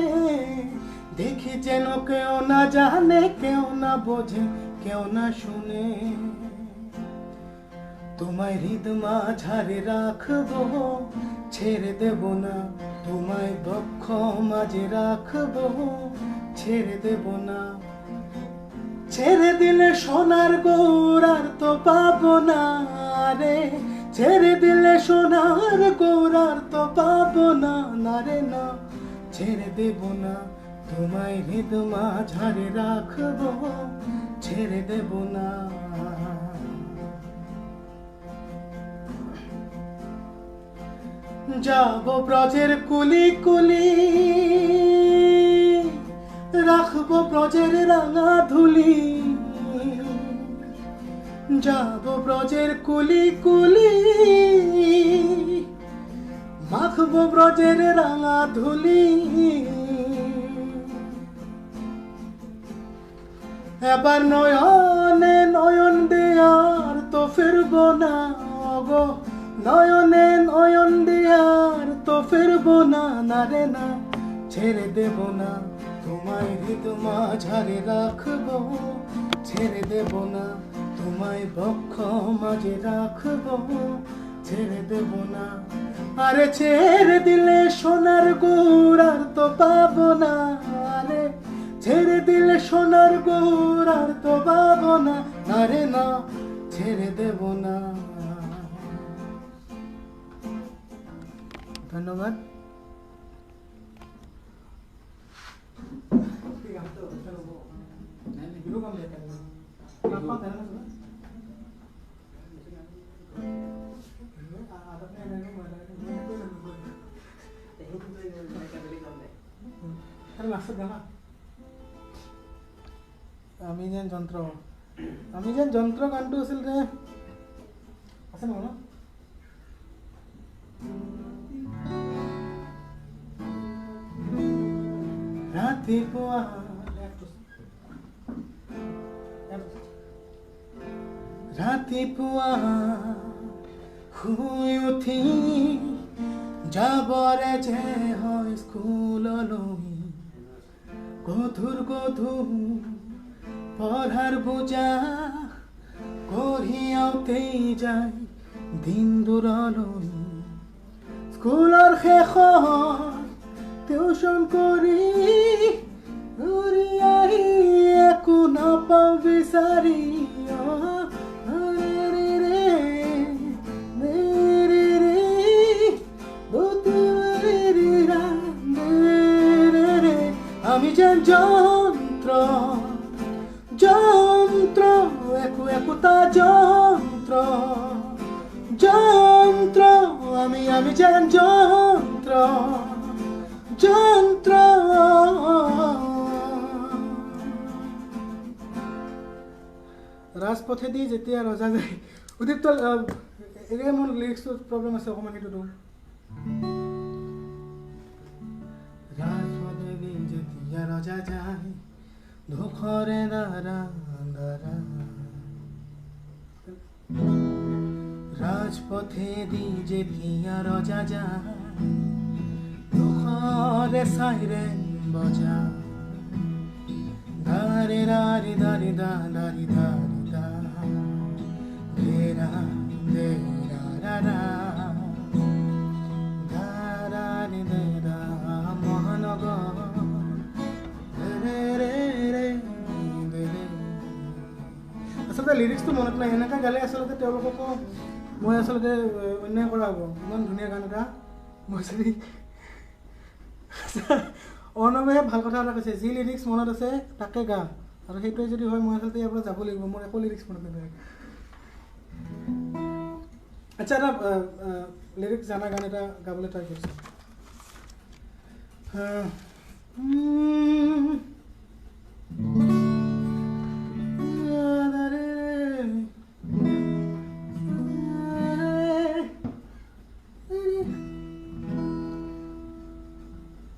দেখি যেন কেউ না জানে কেউ না বোঝে কেউ না শুনে তোমায় হৃদ মাঝারে রাখবো ছেড়ে দেব না তোমায় বক্ষ মাঝে রাখবো ছেড়ে দেব না ছেড়ে দিলে সোনার গৌর আর তো পাবো না রে ছেড়ে দিলে সোনার গৌর আর তো পাবো না না রে না ছেড়ে দেব না তোমায় হৃদ মাঝারে রাখবো ছেড়ে দেব না যাব ব্রজের কুলি কুলি রাখবো ব্রজের রাঙা ধুলি যাব ব্রজের কুলি কুলি মাখবো ব্রজের রাঙা ধুলি এবার নয়নে নয়ন দেয়ার তো ফিরবো না গো নয়নে নয়ন দেয়ার তো ফিরবো না না রে না ছেড়ে দেব না তোমায় হৃদ মাঝারে রাখবো ছেড়ে দেব না তোমায় বক্ষ মাঝে রাখবো ছেড়ে দেব না আরে ছেড়ে দিলে সোনার গৌর আর তো পাবো না আরে ছেড়ে দিলে সোনার গৌর আর তো পাবো না আরে না ছেড়ে দেব না ধন্যবাদ Thank you. আমি যেন যন্ত্ৰ গানটো আছিল যে আছে নহয় ন ৰাতিপুৱা শুই উঠি যাবৰে যে হয় স্কুললৈ গধুৰ পঢ়াৰ বোজা কঢ়িয়াওঁতেই যায় দিন দূৰলৈ স্কুলৰ শেষত টিউচন কৰি ঘূৰি আহি একো নাপাওঁ বিচাৰি আমি যেন যন্ত্ৰ একোটা যন্ত্ৰ আমি যেন যন্ত্ৰ ৰাজপথেদি যেতিয়া ৰজা যায় উদিত এনে মোৰ লিৰিক্সটো প্ৰব্লেম আছে অকণমান সেইটোতো ৰাজপথেদি যেতিয়া ৰজা যায় দুখৰে দ্বাৰা ৰাজপথেদি যেতিয়া ৰজা যায় দুখৰে চাইৰেন বজায় দাৰি দাৰি দাৰি দা দাৰি দাৰি দা দেৰা দেৰা ৰা দাৰি দেৰা মহানগৰ আচলতে লিৰিক্সটো মনত নাই এনেকৈ গালে আচলতে তেওঁলোককো মই আচলতে অন্যায় কৰা হ'ব ইমান ধুনীয়া গান এটা মই যদি অৰ্ণৱে ভাল কথা এটা কৈছে যি লিৰিক্স মনত আছে তাকে গা আৰু সেইটোৱে যদি হয় মই আচলতে ইয়াৰ পৰা যাব লাগিব মোৰ একো লিৰিক্স মনত নাথাকে আচ্ছা এটা লিৰিক্স জানা গান এটা গাবলৈ ট্ৰাই কৰিছোঁ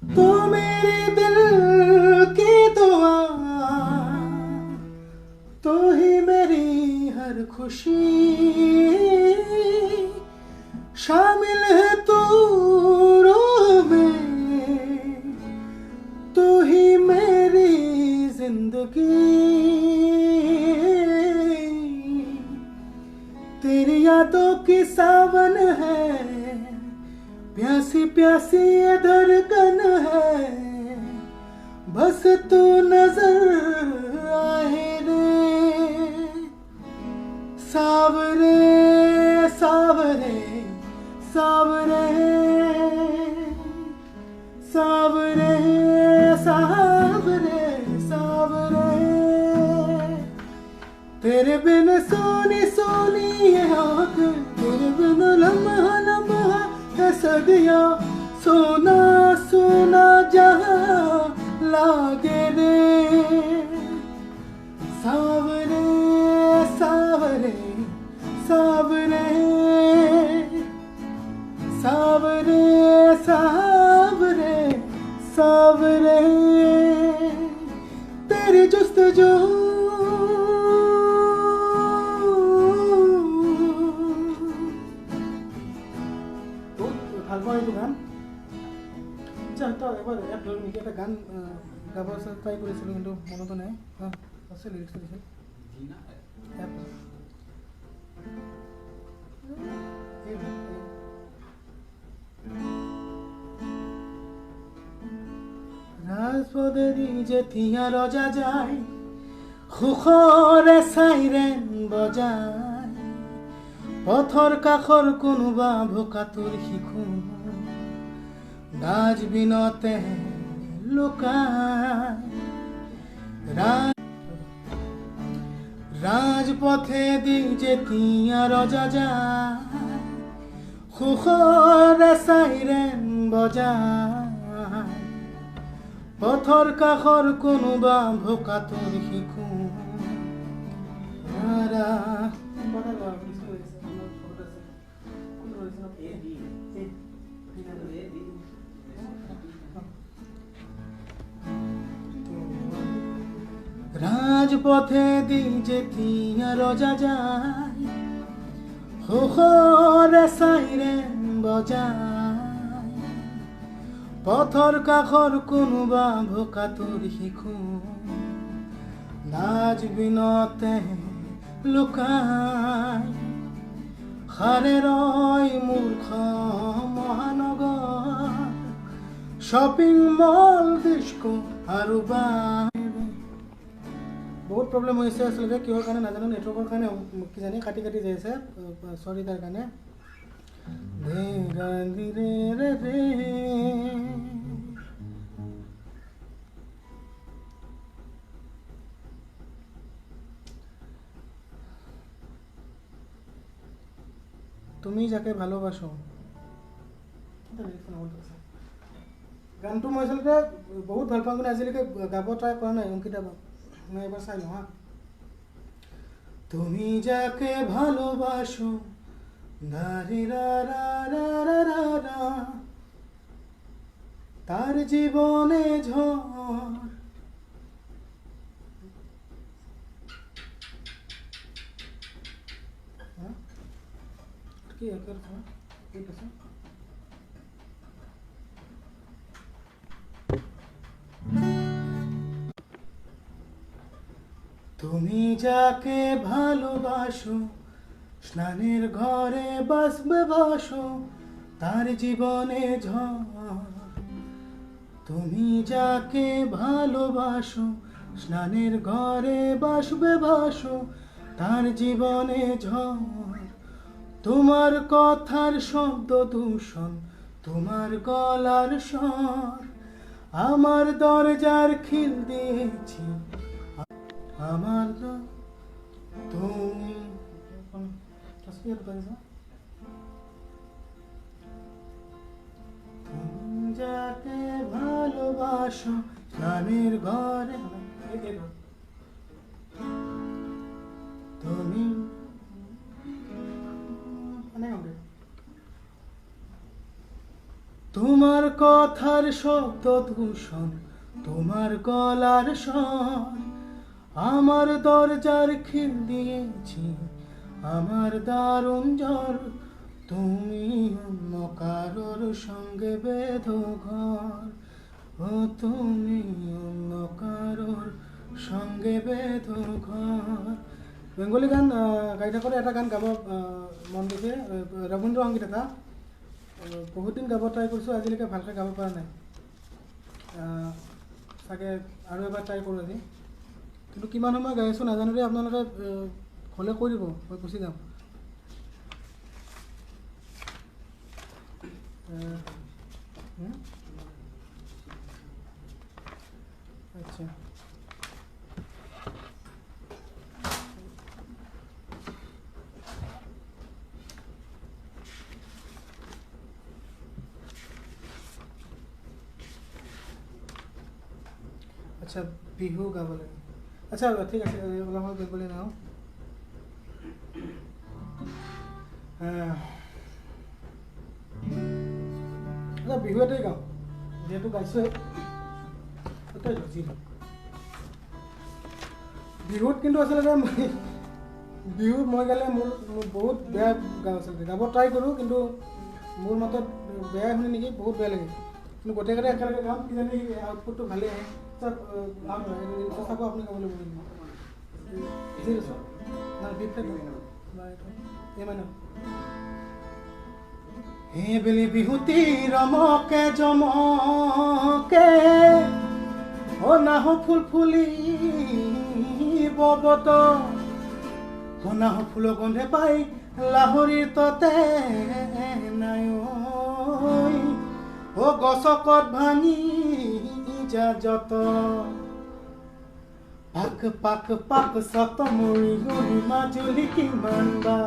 तो मेरे दिल की दुआ तो ही मेरी हर खुशी शामिल है तू रूह में तो ही मेरी जिंदगी तेरी यादों की सावन है प्यासी प्यासी ये धड़कन है बस तू नजर आए रे सावरे सावरे सावरे सावरे सावरे सावरे तेरे बिन सोनी सोनी ये आँख तेरे बिन लम्हा लम्हा सदिया सोना सोना जहाँ लागे रे सावरे सावरे सावरे सावरे सावरे सावरे तेरी जुस्तजू ভাল পাওঁ এইটো গান আচ্ছা তই এবাৰ এপ ধৰি নেকি এটা গান গাব ট্ৰাই কৰিছিলোঁ কিন্তু মনতো নাই আছে লিৰিক্সটো দিছে এপ ৰাজপথেদি যেতিয়া ৰজা যায় সুখৰে চাইৰেন বজায় পথৰ কাষৰ কোনোবা ভোকাতুৰ শিশু নাচবিনতে লুকায় ৰাজপথেদি যেতিয়া ৰজা যায় সুখৰে চাইৰেন বজায় পথৰ কাষৰ কোনোবা ভোকাতুৰ শিশু ধাৰা কথা কোৱা কিছু হৈছে মোৰ ঘৰত আছে কোন হৈছে ৰাজপথে দি যেতিয়া ৰজা যায় হুখৰে সাইৰেন বজায় পথৰ কাষৰ কোনোবা ভোকাতুৰ শিশু নাচ বিনতে লুকাই হাৰে ৰয় মূৰ্খ মহানগৰ শ্বপিং মল ডিস্কো আৰু বহুত প্ৰব্লেম হৈছে আচলতে কিহৰ কাৰণে নাজানো নেটৱৰ্কৰ কাৰণে কিজানি কাটি কাটি যাই আছে সৰি তাৰ কাৰণে তুমি যাকে ভালোবাসো গানটো মই আচলতে বহুত ভাল পাওঁ কিন্তু আজিলৈকে গাব ট্ৰাই কৰা নাই অংকিতা বা मैं एक बार साइल हाँ তুমি যাকে ভালোবাসো ধারি রা রা রা রা রা রা তার জীবনে ঝড় কি একার কি আছে তুমি যাকে ভালোবাসো স্নানের ঘরে বাসবে বসো তার জীবনে ঝড় তুমি যাকে ভালোবাসো স্নানের ঘরে বাসবে বসো তার জীবনে ঝড় তোমার কথার শব্দ দূষণ তোমার গলার স্বর আমার দরজার খিল দিয়েছি আমার তুমি যাকে ভালোবাসো স্নানের ঘরে তুমি তোমার কথার শব্দ দূষণ তোমার গলার স্বর আমার দরজার খিল দিয়েছি আমার দারুণ জ্বর তুমি অন্য কারোর সঙ্গে বেঁধো ঘর ও তুমি অন্য কারোর সঙ্গে বেঁধো ঘর বেঙ্গলী গান গাই থাকোঁতে এটা গান গাব মন দিছে ৰবীন্দ্ৰ সংগীত এটা বহুত দিন গাব ট্ৰাই কৰিছোঁ আজিলৈকে ভালকৈ গাব পৰা নাই চাগে আৰু এবাৰ ট্ৰাই কৰোঁ আজি কিন্তু কিমান সময় গাই আছোঁ নাজানো দেই আপোনালোকে হ'লে কৈ দিব মই গুচি যাম আচ্ছা আচ্ছা বিহু গাব লাগে আচ্ছা ঠিক আছে অলপ সময় বেঙ্গলী নাও আচ্ছা বিহু এটাই গাওঁ যিহেতু গাইছোৱে এটাই যি বিহুত কিন্তু আচলতে বিহুত মই গালে মোৰ বহুত বেয়া গাওঁ আচলতে গাব ট্ৰাই কৰোঁ কিন্তু মোৰ মতত বেয়া শুনি নেকি বহুত বেয়া লাগে কিন্তু গোটেইকেইটা একেলগে গাওঁ কিজানি আউটপুটটো ভালেই আহে চাব আপুনি গাবলৈ বহিব এইবেলি বিহুতি ৰমকে জমকে অনাহ ফুল ফুলি ববত অনাহ ফুল গন্ধে পাই লাহৰিৰ ততে নাই ও গছকত ভাঙি যা যত পাক পাক পাক সত মৰি গৈ মাজুলী কিমান বা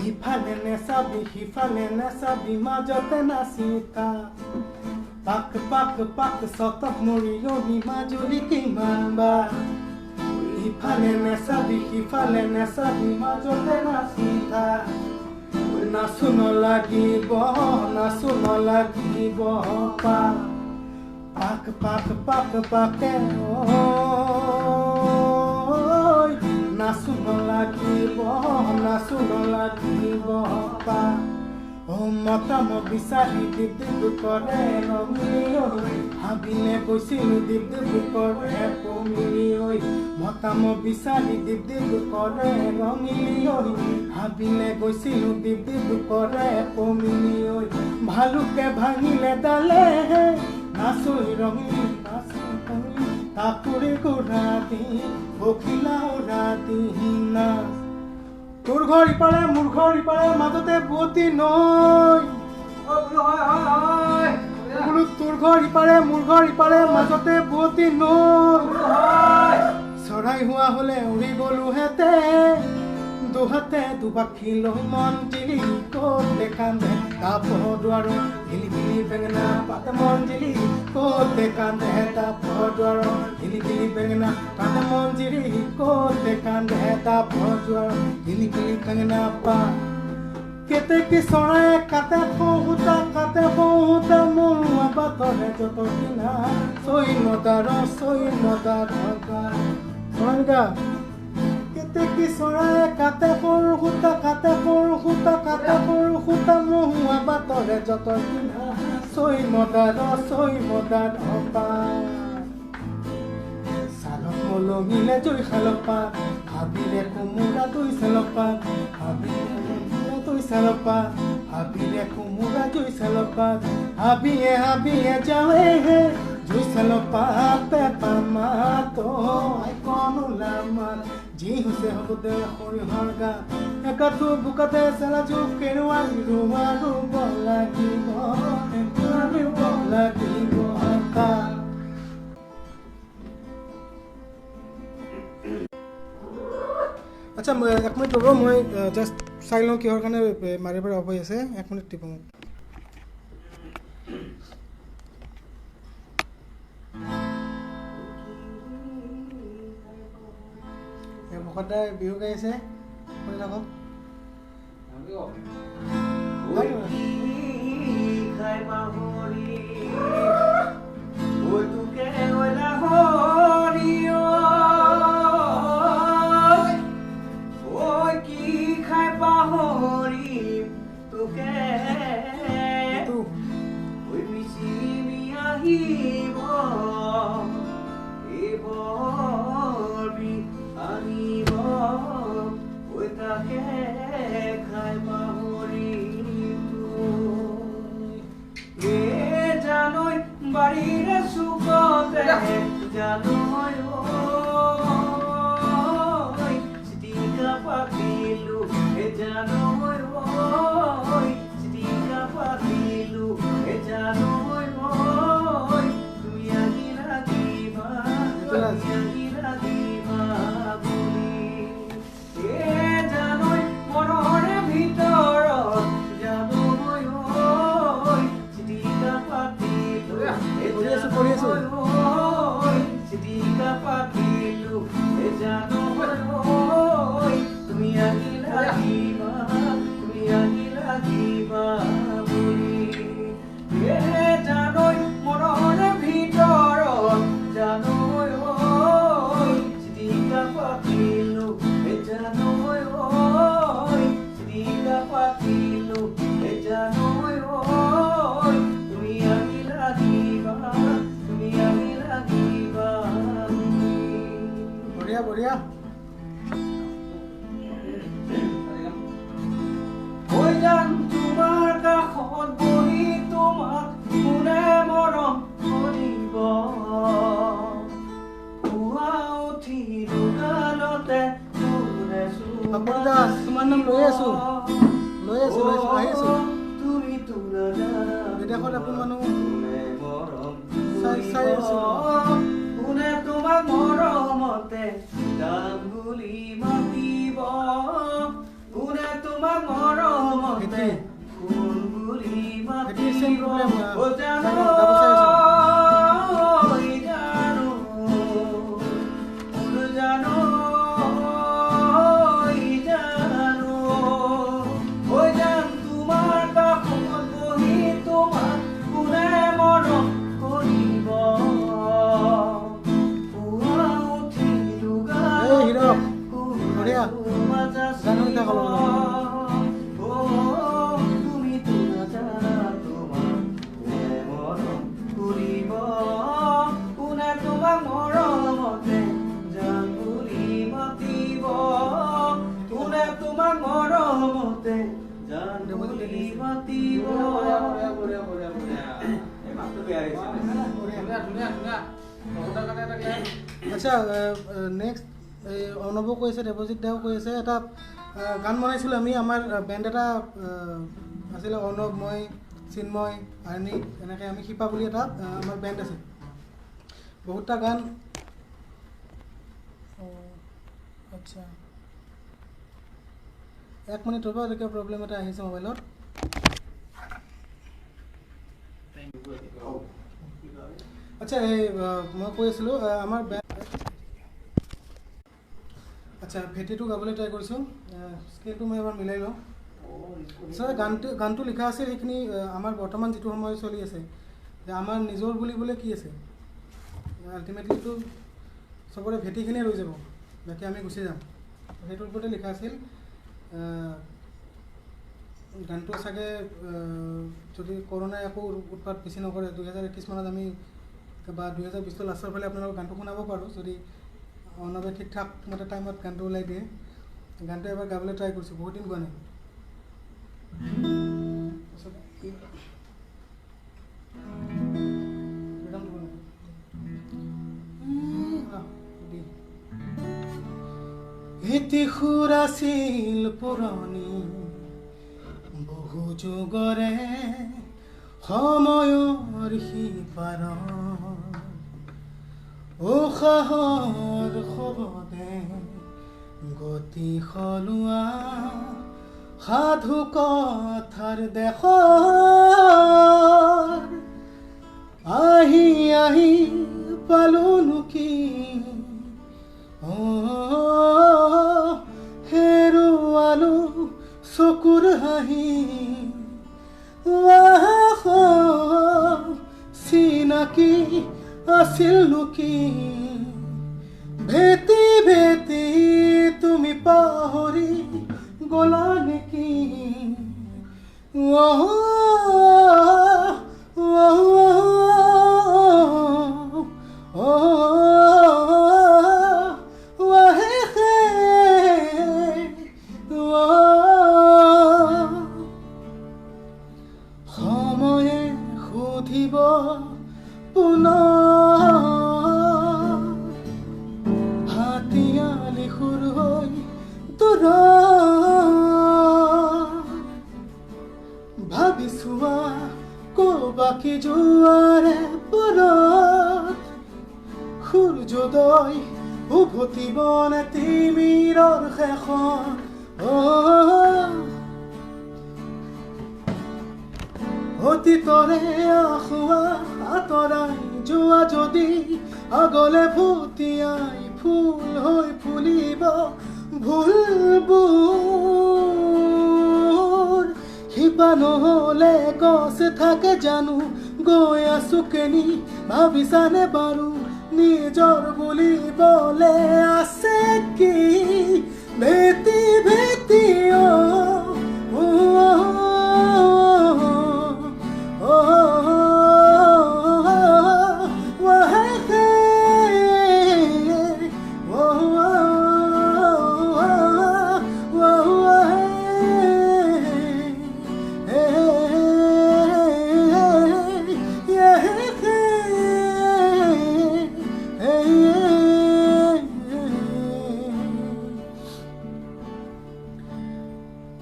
ইফালে নেচাবি সিফালে নেচাবি মাজতে নাচিতা পাক পাক পাক সত মৰি গৈ মাজুলী কিমান বা ইফালে নেচাবি সিফালে নেচাবি মাজতে নাচি থাক নাচো নালাগিব পাক পাক পাক পাকে নাচো নালাগিব পাক মতাম বিচাৰি দীপ দীপ কৰে ৰঙিলি হাবিলে গৈছিলো দীপ দীপ কৰে পমিলি মতাম বিচাৰি দীপ দীপ কৰে ৰঙিলি হাবিলে গৈছিলো দীপ দীপ কৰে পমিলি ভালুকে ভাঙিলে ডালে নাচই ৰঙিলি তাপুৰি ঘূৰা দি বখিলা উৰা দি নাচ তোৰ ঘৰ ইপাৰে মোৰ ঘৰ ইপাৰে মাজতে বুৱতী নৈ বোলো তোৰ ঘৰ ইপাৰে মোৰ ঘৰ ইপাৰে মাজতে বুৱতী নৈ চৰাই হোৱা হলে উৰি গলোহেঁতে দুহাতে দুপাখি লৈ মন জিলি ক'তে কান্দে তাপদুৱাৰ হিলি হিলি বেঙেনা পাতে মন জিলি ক'তে কান্দে তাপদুৱাৰ হিলি হিলি বেঙেনা পাতে মন জিলি ক'তে কান্দে তাপদুৱাৰ হিলি হিলি বেঙেনা পা কেতেকী চৰাই কাটে সৌতা মৰুৱা বাটৰে যত কিনা চৈ নদাৰ চৰাইগা কেতেকী চৰাই কাটে সৰু সূতা মহুৱা বাটৰে যত কিনা চৈ মদাৰ অপা চালক মলমিলে জৈ খালপা হাবিৰে কোমোৰা দুই চালপা হাবিৰে কোমোৰা জৈ চালপা হাবিয়ে যাৱে হে জৈ চালপা পেপা মাত কনুলা মাত যি হৈছে হ'ব দে সৰিয়হৰ গাত একাঠু বোকাতে চেলা জোক কেৰুৱা ৰুব লাগিব আচ্ছা এক মিনিট ৰ'ব মই জাষ্ট চাই লওঁ কিহৰ কাৰণে মাৰি পৰা অফ হৈ আছে 1 মিনিট দিব মোক ভকতদাই বিহু গাই আছে শুনি থাকক বাড়িরে সুখতে জানোই চিটিকা পাতিলু জানোই চিটিকা পাতিলু জানোই তুমি আগি লাগিবা বুলি জানোই মনৰে ভিতৰত জানোই চিটিকা পাতিলু চিটিকা পাতিলু জানোই তুমি আগি লাগিবা বুলি জানোই মনৰে ভিতৰত জানোই চিটিকা পাতিলু জানোই চিটিকা পাতিলু জানোই তুমি আগি লাগিবা বঢ়িয়া বঢ়িয়া হৈ যাম তোমাৰ কাষত বহি তোমাক কোনে মৰম কৰিব পুৱা উঠি দোকানতে পাপন দাস তোমাৰ নাম লৈ আছো আহি আছো তুমি বিদেশত আপোন মানুহ চাই আছো কোনে তোমাক মৰমতে দাম বুলি মাতিব কোনে তোমাক মৰমতে ফুল বুলি মাতিব জানো তুমিতো নাজানা তোমাক কোনে মৰম কৰিব কোনে তোমাক মৰমতে জান বুলি মাতিব কোনে তোমাক মৰমতে জান বুলি মাতিব এই মাতটো বেয়া হৈছে আচ্ছা নেক্সট অৰ্ণৱো কৈ আছে দেৱজিৎ দাও কৈ আছে এটা গান বনাইছিলোঁ আমি আমাৰ বেণ্ড এটা আছিলে অৰ্ণৱ মই চিন্ময় আৰ্ণিক এনেকৈ আমি শিপা বুলি এটা আমাৰ বেণ্ড আছে বহুতটা গান আচ্ছা 1 মিনিট ৰ'ব এতিয়া প্ৰব্লেম এটা আহিছে মোবাইলত আচ্ছা এই মই কৈ আছিলোঁ আমাৰ আচ্ছা ভেটিটো গাবলৈ ট্ৰাই কৰিছোঁ স্কেলটো মই এবাৰ মিলাই লওঁ ছাৰ গানটো লিখা আছিল সেইখিনি আমাৰ বৰ্তমান যিটো সময় চলি আছে যে আমাৰ নিজৰ বুলিবলৈ কি আছে আল্টিমেটলিটো চবৰে ভেটিখিনিয়ে ৰৈ যাব বাকী আমি গুচি যাম সেইটোৰ ওপৰতে লিখা আছিল গানটো চাগে যদি কৰোণাই একো উৎপাত বেছি নকৰে 2021 মানত আমি বা 2020 লাষ্টৰ ফালে আপোনালোকৰ গানটো শুনাব পাৰোঁ যদি অৰ্ণৱে ঠিক ঠাক মতে টাইমত গানটো ওলাই দিয়ে গানটো এবাৰ গাবলৈ ট্ৰাই কৰিছোঁ বহুত দিন গোৱা নাই ইতি সুৰ আছিল পুৰণি বহু যুগৰে সময়ৰ সিপাৰত উশাহৰ শবদে গতি সলোৱা সাধু কথাৰ দেশৰ আহি আহি পালোনো কি হেৰুৱালো চকুৰ হাঁহি চিনাকি আছিল কি ভেটি ভেটি তুমি পাহৰি গলা নেকি সময়ে সুধিব পুনৰ হাতিয়ালি সুৰ হৈ ভাবিছোৱা ক'বাকি যোৱাৰে পৰত সূৰ্যোদয় উভতিব নে তিমিৰৰ শেষত অতীতৰে আখুৱা আঁতৰাই যোৱা যদি আগলে ভুটিয়াই ফুল হৈ ফুলিব ভুলবোৰ শিপা নহ'লে গছ থাকে জানো গৈ আছো কেনি ভাবিছানে বাৰু নিজৰ বুলিবলে আছে কি ভেটি ভেটি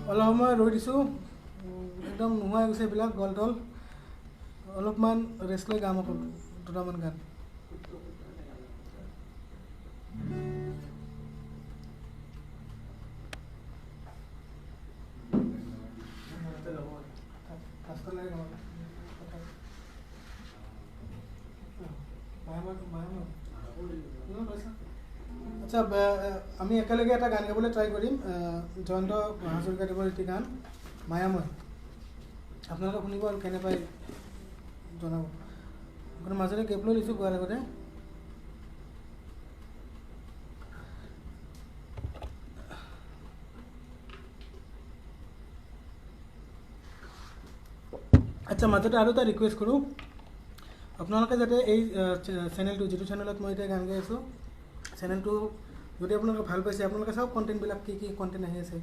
অলপ সময় ৰৈ দিছোঁ একদম নোহোৱা হৈ গৈছে এইবিলাক গল টল অলপমান ৰেষ্ট লৈ গাম আকৌ দুটামান গান আচ্ছা আমি একেলগে এটা গান গাবলৈ ট্ৰাই কৰিম জয়ন্ত হাজৰিকাদেৱৰ এটি গান মায়াময় আপোনালোকে শুনিব আৰু কেনে পাই জনাব মাজতে গেপ লৈ লৈছোঁ গোৱাৰ আগতে আচ্ছা মাজতে আৰু এটা ৰিকুৱেষ্ট কৰোঁ আপোনালোকে যাতে এই চেনেলটো যিটো চেনেলত মই এতিয়া গান গাই আছোঁ চেনেলটো যদি আপোনালোকে ভাল পাইছে আপোনালোকে চাওক কণ্টেণ্টবিলাক কি কি কণ্টেণ্ট আহি আছে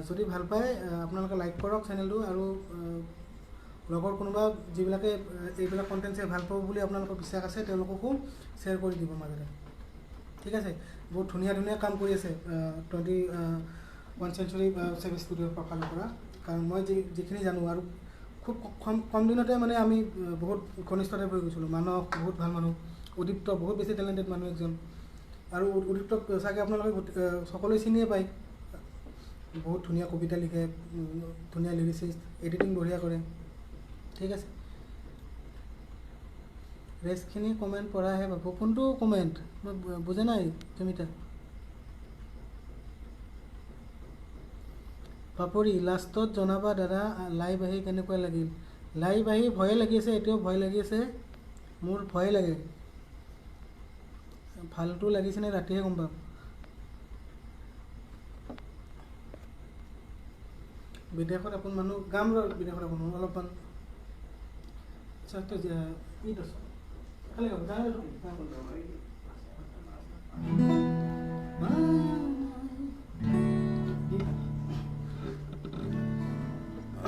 যদি ভাল পায় আপোনালোকে লাইক কৰক চেনেলটো আৰু লগৰ কোনোবা যিবিলাকে এইবিলাক কণ্টেণ্ট চাই ভাল পাব বুলি আপোনালোকৰ বিশ্বাস আছে তেওঁলোককো শ্বেয়াৰ কৰি দিব মাজতে ঠিক আছে বহুত ধুনীয়া ধুনীয়া কাম কৰি আছে 21 চেঞ্চুৰী চেভি ষ্টুডিঅ'ৰ ফালৰ পৰা কাৰণ মই যিখিনি জানো আৰু খুব কম দিনতে মানে আমি বহুত ঘনিষ্ঠতাই হৈ গৈছিলোঁ মানস বহুত ভাল মানুহ উদীপ্ত বহুত বেছি টেলেণ্টেড মানুহ একজন আৰু উদীপ্তক চাগে আপোনালোকে সকলোৱে চিনিয়ে পায় বহুত ধুনীয়া কবিতা লিখে ধুনীয়া লিৰিচিষ্ট এডিটিং বঢ়িয়া কৰে ঠিক আছে ৰেষ্টখিনি কমেণ্ট পঢ়াহে পাব কোনটো কমেণ্ট মই বুজা নাই জমিতা পাপৰি লাষ্টত জনাবা দাদা লাইভ আহি কেনেকুৱা লাগিল লাইভ আহি ভয়ে লাগি আছে এতিয়াও ভয় লাগি আছে মোৰ ভয় লাগে ভালটো লাগিছেনে ৰাতিহে গম পাম বিদেশত আপোন মানুহ গাম বিদেশত আপোন অলপমান চাকটো ঈদ আছে খালি গাম জানে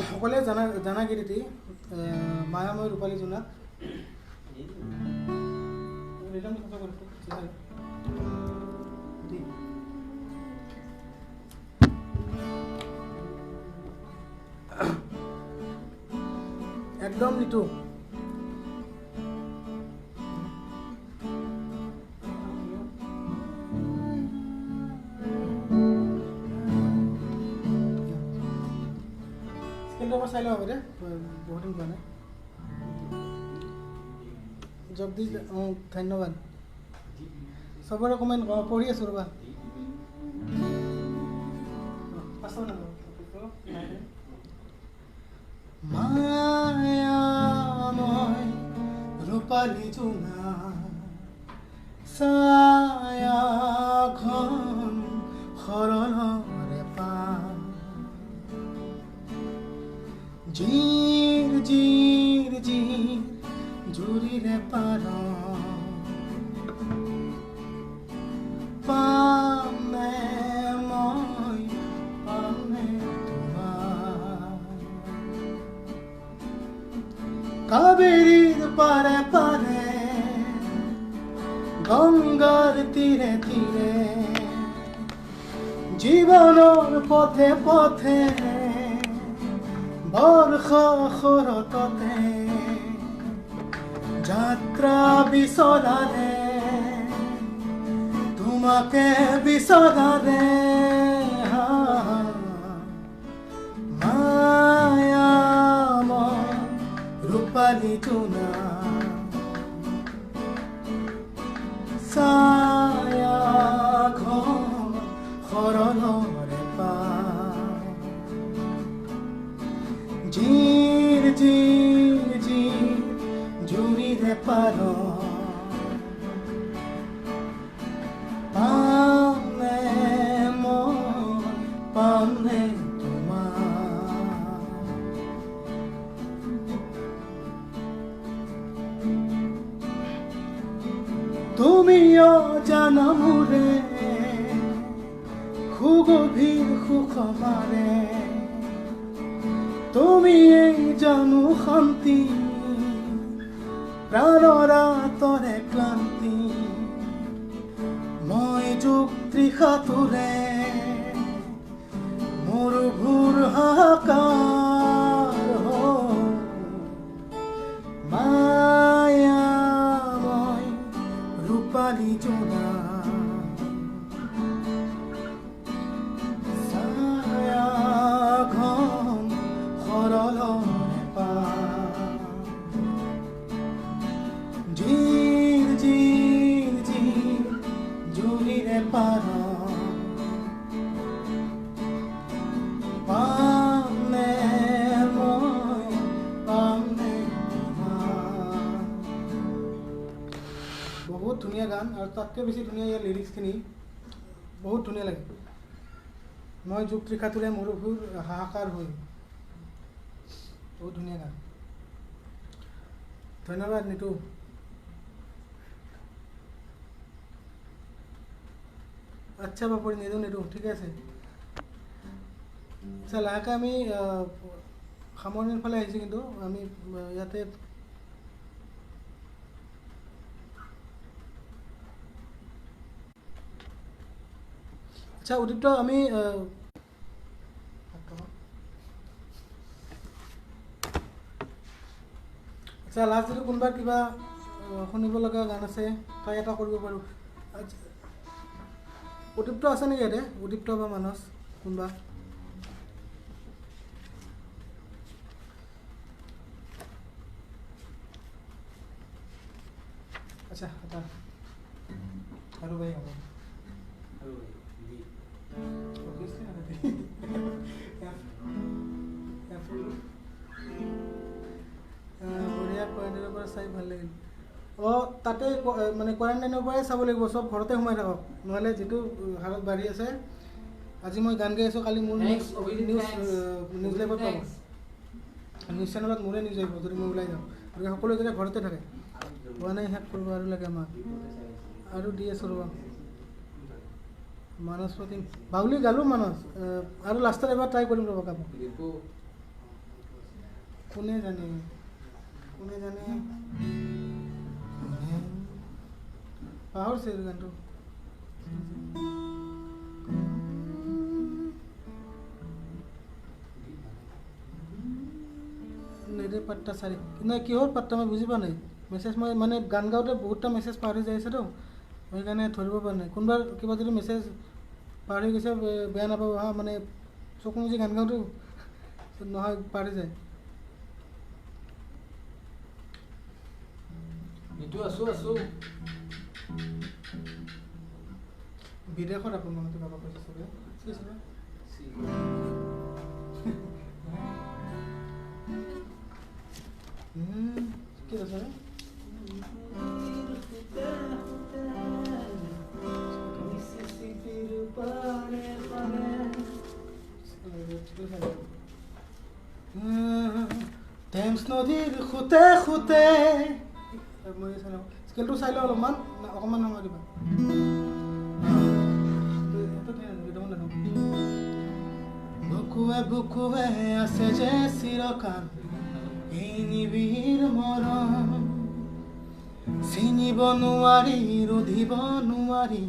সকলোৱে জানা গীতটি মায়াময় ৰূপালী জোনাক একদম নিতু চাই লওঁ হ'ব দে বহুত দিন পোৱা নাই জগদীশ ধন্যবাদ চবৰে কমেণ্ট পঢ়ি আছোঁ ৰ'বা মায়াময় ৰূপালী জোনাক ছায়াখন শৰণৰে পাম জিৰ জিৰ জিৰ জুৰিৰে পাৰ পামে মই পামে তোমাৰ কাবেৰীৰ পাৰে পাৰে গংগাৰ তীৰে তীৰে জীৱনৰ পথে পথে বৰ্ষা শৰততে যাত্ৰা বিচৰাৰে তোমাকে বিচৰাৰে মায়াময় ৰূপালী জোনাক ছায়াখন শৰণৰে পাম জিৰ জিৰ জিৰ জুৰিৰে পাৰ পামে মই পামে তোমাৰ তুমিও জানা মোৰে সুগভীৰ সুখ মাৰে তুমি এই জানো শান্তি প্ৰাণৰ আঁতৰে ক্লান্তি মই যুগ ত্ৰিশাতুৰে মোৰ ভুৰ হাহাকাৰ মায়াময় ৰূপালী জোনাক ছায়াখন শৰণৰে পাম জিৰ জিৰ জিৰ জুৰিৰে পাৰ পামে মই পামে তোমাৰ বহুত ধুনীয়া গান আৰু তাতকৈ বেছি ধুনীয়া ইয়াৰ লিৰিক্সখিনি বহুত ধুনীয়া লাগে মই যুগ ত্ৰিশাতুৰে মৰুভূৰ হাহাকাৰ হৈ বহুত ধুনীয়া গান ধন্যবাদ নিতু। আচ্ছা বাপৰি নিদো নিদো ঠিক আছে। আচ্ছা লাহেকে আমি সামৰণিৰ ফালে আহিছোঁ, কিন্তু আমি ইয়াতে আচ্ছা উদীপ্ত আমি আচ্ছা লাষ্ট যদি কোনোবা কিবা শুনিব লগা গান আছে ট্ৰাই এটা কৰিব পাৰোঁ। আচ্ছা উদীপ্ত আছে নেকি ইয়াতে? উদীপ্ত বা মানস কোনোবা? আচ্ছা এটা আৰু ভাই হ'ব বঢ়িয়া। কোৱাৰেণ্টাইনৰ পৰা চাই ভাল লাগিল। অঁ তাতে মানে কোৱাৰেণ্টাইনৰ পৰাই চাব লাগিব, চব ঘৰতে সোমাই থাকক, নহ'লে যিটো হাৰত বাঢ়ি আছে। আজি মই গান গাই আছোঁ, কালি মোৰ নিউজ লাইভত পাব, নিউজ চেনেলত মোৰে নিউজ আহিব যদি মই ওলাই যাওঁ। গতিকে সকলো যেতিয়া ঘৰতে থাকে। হোৱা নাই শেষ কৰিব আৰু লাগে আমাক, আৰু দি আছোঁ ৰ'বা। মানস প্ৰতিম বাউলি গালোঁ মানস, আৰু লাষ্টত এবাৰ ট্ৰাই কৰিম ৰ'বা গাব। কোনে জানে পাহৰিছে এই গানটো। নেদে পাত্তা চাৰি নাই, কিহৰ পাত্তা মই বুজি পোৱা নাই। মেছেজ মই মানে গান গাওঁতে বহুতটা মেছেজ পাৰ হৈ যাই আছেতো, সেইকাৰণে ধৰিব পৰা নাই। কোনোবাৰ কিবা যদি মেছেজ পাৰ হৈ গৈছে বেয়া নাপাব হা, মানে চকু মুজি গান গাওঁতো নহয় পাৰ হৈ যায়। বিদেশত আপোনাৰ কিবা কৈছে চবে কি আছে টেমছ নদীৰ খুঁতে খুঁতে স্কেলটো চাই লওঁ অলপমান, অকণমান সময় দিবা। বুকুৱে বুকুৱে আছে যে চিৰকাল এই নিবিড় মৰম, চিনিব নোৱাৰি ৰুধিব নোৱাৰি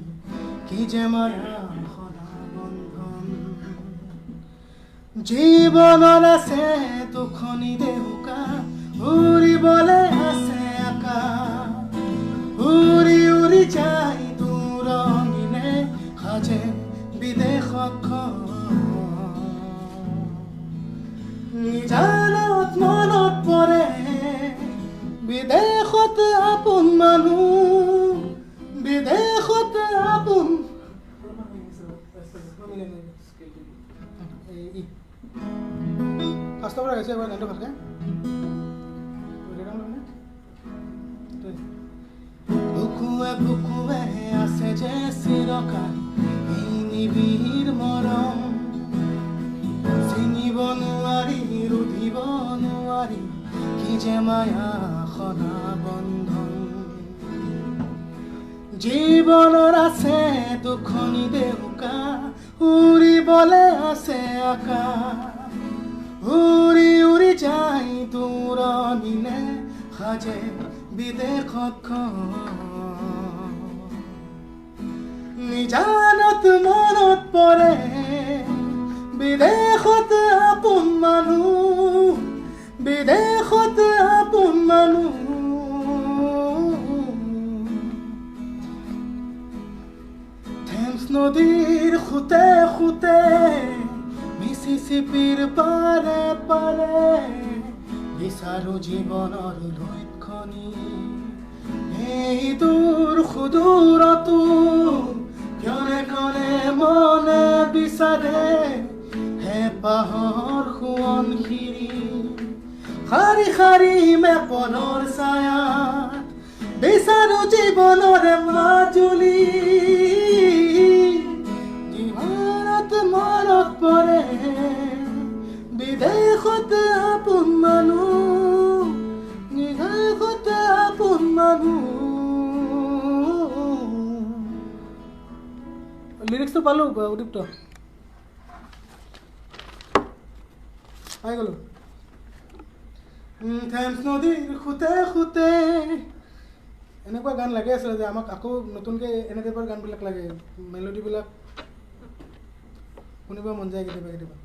কি যে মায়া সদা বন্ধন। জীৱনত আছে দুখনি দেউকা, উৰিবলে আছে আকাশ, উৰি উৰি যাই দূৰণিলে সাজে বিদেশত নিজানত মনত পৰে বিদেশত আপোন মানুহ, বিদেশত আপোন ফাৰ্ষ্টৰ পৰা গৈছে এবাৰ গানটো ভালকৈ। বুকুৱে বুকুৱে আছে যে চিৰকাল এই নিবিড় মৰম, চিনিব নোৱাৰি ৰুধিব নোৱাৰি কি যে মায়া সদা বন্ধন। জীৱনৰ আছে দুখনি দেউকা, উৰিবলে আছে আকাশ, উৰি উৰি যাই দূৰণিলে সাজে বিদেশত নিজানত মনত পৰে বিদেশত আপোন মানুহ, বিদেশত আপোন মানুহ। টেমছ নদীৰ খুঁতে খুঁতে মিছিছিপিৰ পাৰে পাৰে বিচাৰো জীৱনৰ লক্ষণী, এই দূৰ সুদূৰতো ক্ষণে ক্ষণে মনে বিচাৰে হেঁপাহৰ সোৱণশিৰী, শাৰী শাৰী মেপনৰ ছায়াত বিচাৰো জীৱনৰ মাজুলী, জীৱনত মনত পৰে বিদেশত আপোন মানুহ, বিদেশত লিৰিক্সটো পালোঁ উদীপ্ত পাই গ'লোঁ থেমছ নদীৰ খুঁতে খুঁতে এনেকুৱা গান লাগে আছিলে যে আমাক আকৌ নতুনকৈ এনে টাইপৰ গানবিলাক লাগে মেলোডিবিলাক শুনিব মন যায় কেতিয়াবা কেতিয়াবা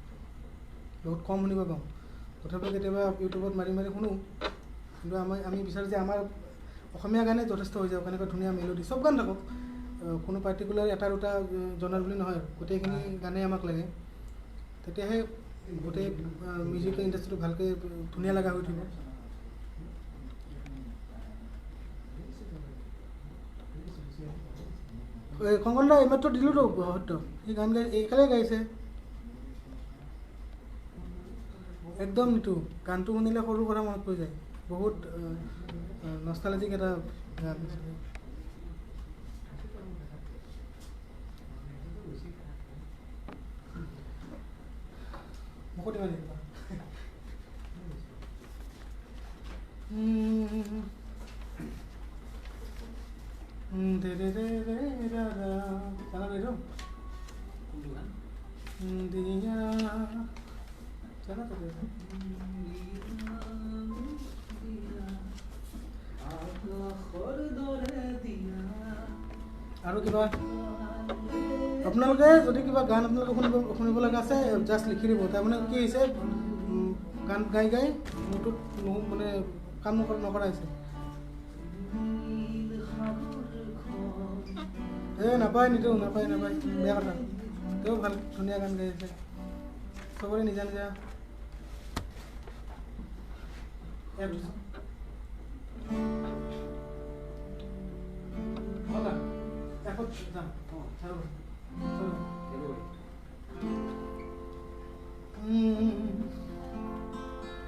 বহুত কম শুনিব পাওঁ তথাপিও কেতিয়াবা ইউটিউবত মাৰি মাৰি শুনো কিন্তু আমি বিচাৰোঁ যে আমাৰ অসমীয়া গানে যথেষ্ট হৈ যাওক এনেকুৱা ধুনীয়া মেলোডি চব গান থাকক কোনো পাৰ্টিকুলাৰ এটা দুটা জনাৰ বুলি নহয় গোটেইখিনি গানেই আমাক লাগে তেতিয়াহে গোটেই মিউজিক ইণ্ডাষ্ট্ৰিটো ভালকৈ ধুনীয়া লগা হৈ থাকিব কংকন দা এইমাত্ৰ দিলোঁতো সত্য সি গান গাই এইকালে গাইছে একদম নিতু গানটো শুনিলে সৰুৰ পৰা মনত পৰি যায় বহুত নষ্টালজিক এটা গান মুখত ইমান জানা বাইদেউ দিয়া জানা তো আৰু কিবা আপোনালোকে যদি কিবা গান আপোনালোকে শুনিব লগা আছে জাষ্ট লিখি দিব তাৰমানে কি হৈছে গান গাই গাই মোৰটোত মানে কাম নকৰা হৈছে নাপায় নিতু নাপায় বেয়া কথা তেওঁ ভাল ধুনীয়া গান গাই আছে চবৰে নিজা নিজা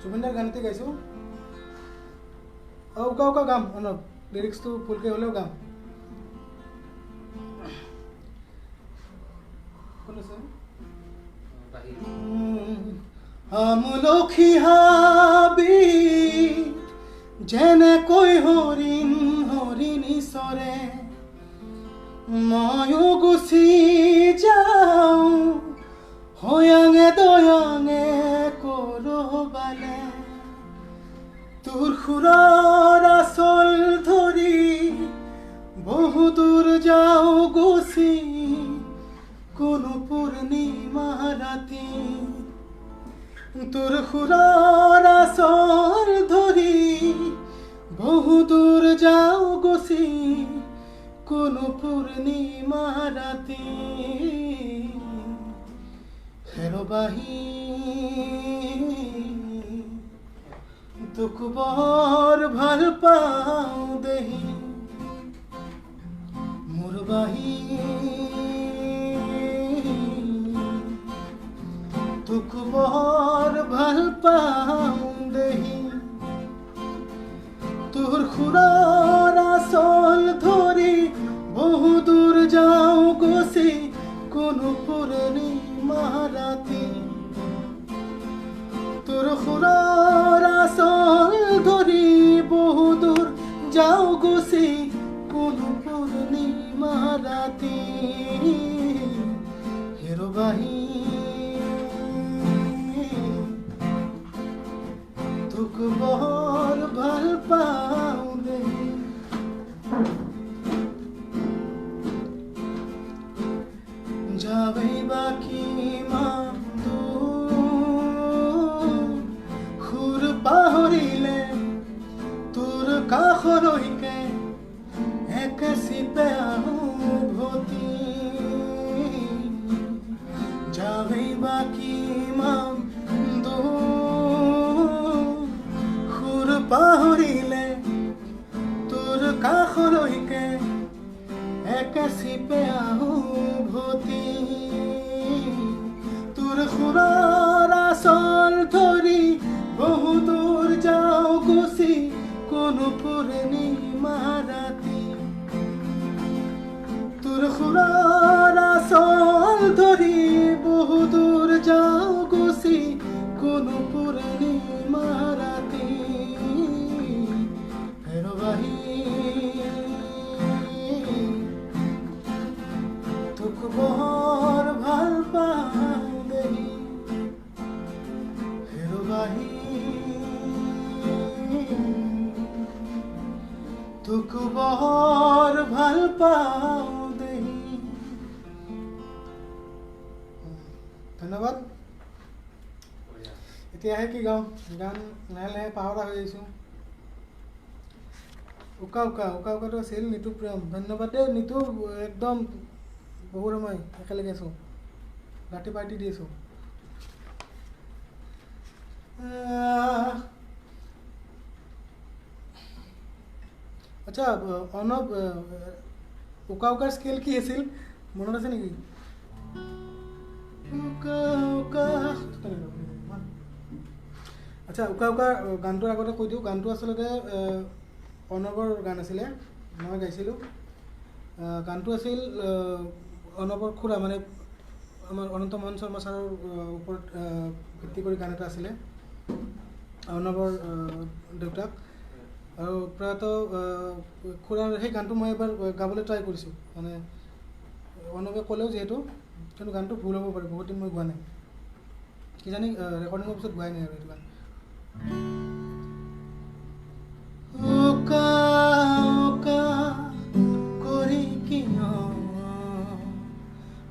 জুবিনদাৰ গানতে গাইছোঁ উকা গাম অলপ লিৰিক্সটো ফুলকৈ হ'লেও গাম আমলখি হাবি যেনেকৈ হৰিণী চৰে ময়ো গুচি যাওঁ হয়াঙে দয়াঙে কৰবালে তোৰ সুৰৰ আচল ধৰি বহু দূৰ যাওঁ গুচি কোনো পূৰ্ণিমা ৰাতি তোৰ সুৰৰ আচল ধৰি বহু দূৰ যাওঁ গুচি কোনো পূৰ্ণিমা ৰাতি হেৰবাহি তোক বৰ ভাল পাওঁ দেহি মোৰ বাহি তোক বৰ ভাল পাওঁ দেহি তোৰ সুৰৰ আচল ধৰি বহু দূৰ যাওঁ গুচি কোনো পূৰ্ণিমা ৰাতি তোৰ সুৰৰ আচল ধৰি বহু দূৰ যাওঁ গুচি কোনো পূৰ্ণিমা ৰাতি হেৰবাহি তোক বৰ ভাল পাওঁ দেহি যাবেই বা কিমান দূৰ সুৰ পাহৰিলে তোৰ কাষৰৈকে একে চিপে উভতি যাবেই বা কিমান দূৰ সুৰ পাহৰিলে তোৰ কাষৰৈকে একে চিপে উভতি তোৰ সুৰৰ আচল ধৰি বহু দূৰ যাওঁ গুচি কোনো পূৰ্ণিমা ৰাতি তোৰ সুৰৰ আচল ধৰি বহু দূৰ যাওঁ গুচি কোনো পূৰ্ণিমা ৰাতি হেৰবাহি তোক তোক বৰ ভাল পাওঁ দেহি হেৰুবাহি তোক বৰ ভাল পাওঁ দেহি ধন্যবাদ এতিয়াহে কি গাওঁ গান লাহে লাহে পাহৰা হৈ আহিছোঁ উকা উকা উকা উকাটো আছিল নিতু প্ৰেম ধন্যবাদ দেই নিতু একদম বহু সময় একেলগে আছোঁ ৰাতি পাৰ্টি দি আছোঁ আচ্ছা অৰ্ণৱ উকা উকাৰ স্কেল কি আছিল মনত আছে নেকি উকা উকা আচ্ছা উকা উকা গানটোৰ আগতে কৈ দিওঁ গানটো আচলতে অৰ্ণৱৰ গান আছিলে মই গাইছিলোঁ গানটো আছিল অৰ্ণৱৰ খুৰা মানে আমাৰ অনন্ত মোহন শৰ্মা ছাৰৰ ওপৰত ভিত্তি কৰি গান এটা আছিলে অৰ্ণৱৰ দেউতাক আৰু প্ৰায়ত খুৰাৰ সেই গানটো মই এবাৰ গাবলৈ ট্ৰাই কৰিছোঁ মানে অৰ্ণৱে ক'লেও যিহেতু কিন্তু গানটো ভুল হ'ব পাৰে বহুত দিন মই গোৱা নাই কিজানি ৰেকৰ্ডিঙৰ পিছত গোৱাই নাই আৰু এইটো গান উকা উকা কৰি কিয়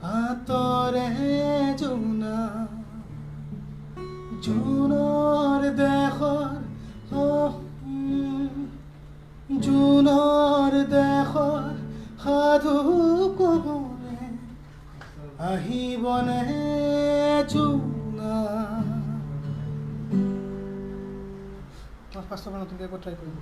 হাতৰে জোনা জোনৰ দেশৰ জোনৰ দেশৰ সাধু ক'বলে আহিবনে জোনা ফাৰ্ষ্ট অফ নতুনকৈ একবাৰ ট্ৰাই কৰিম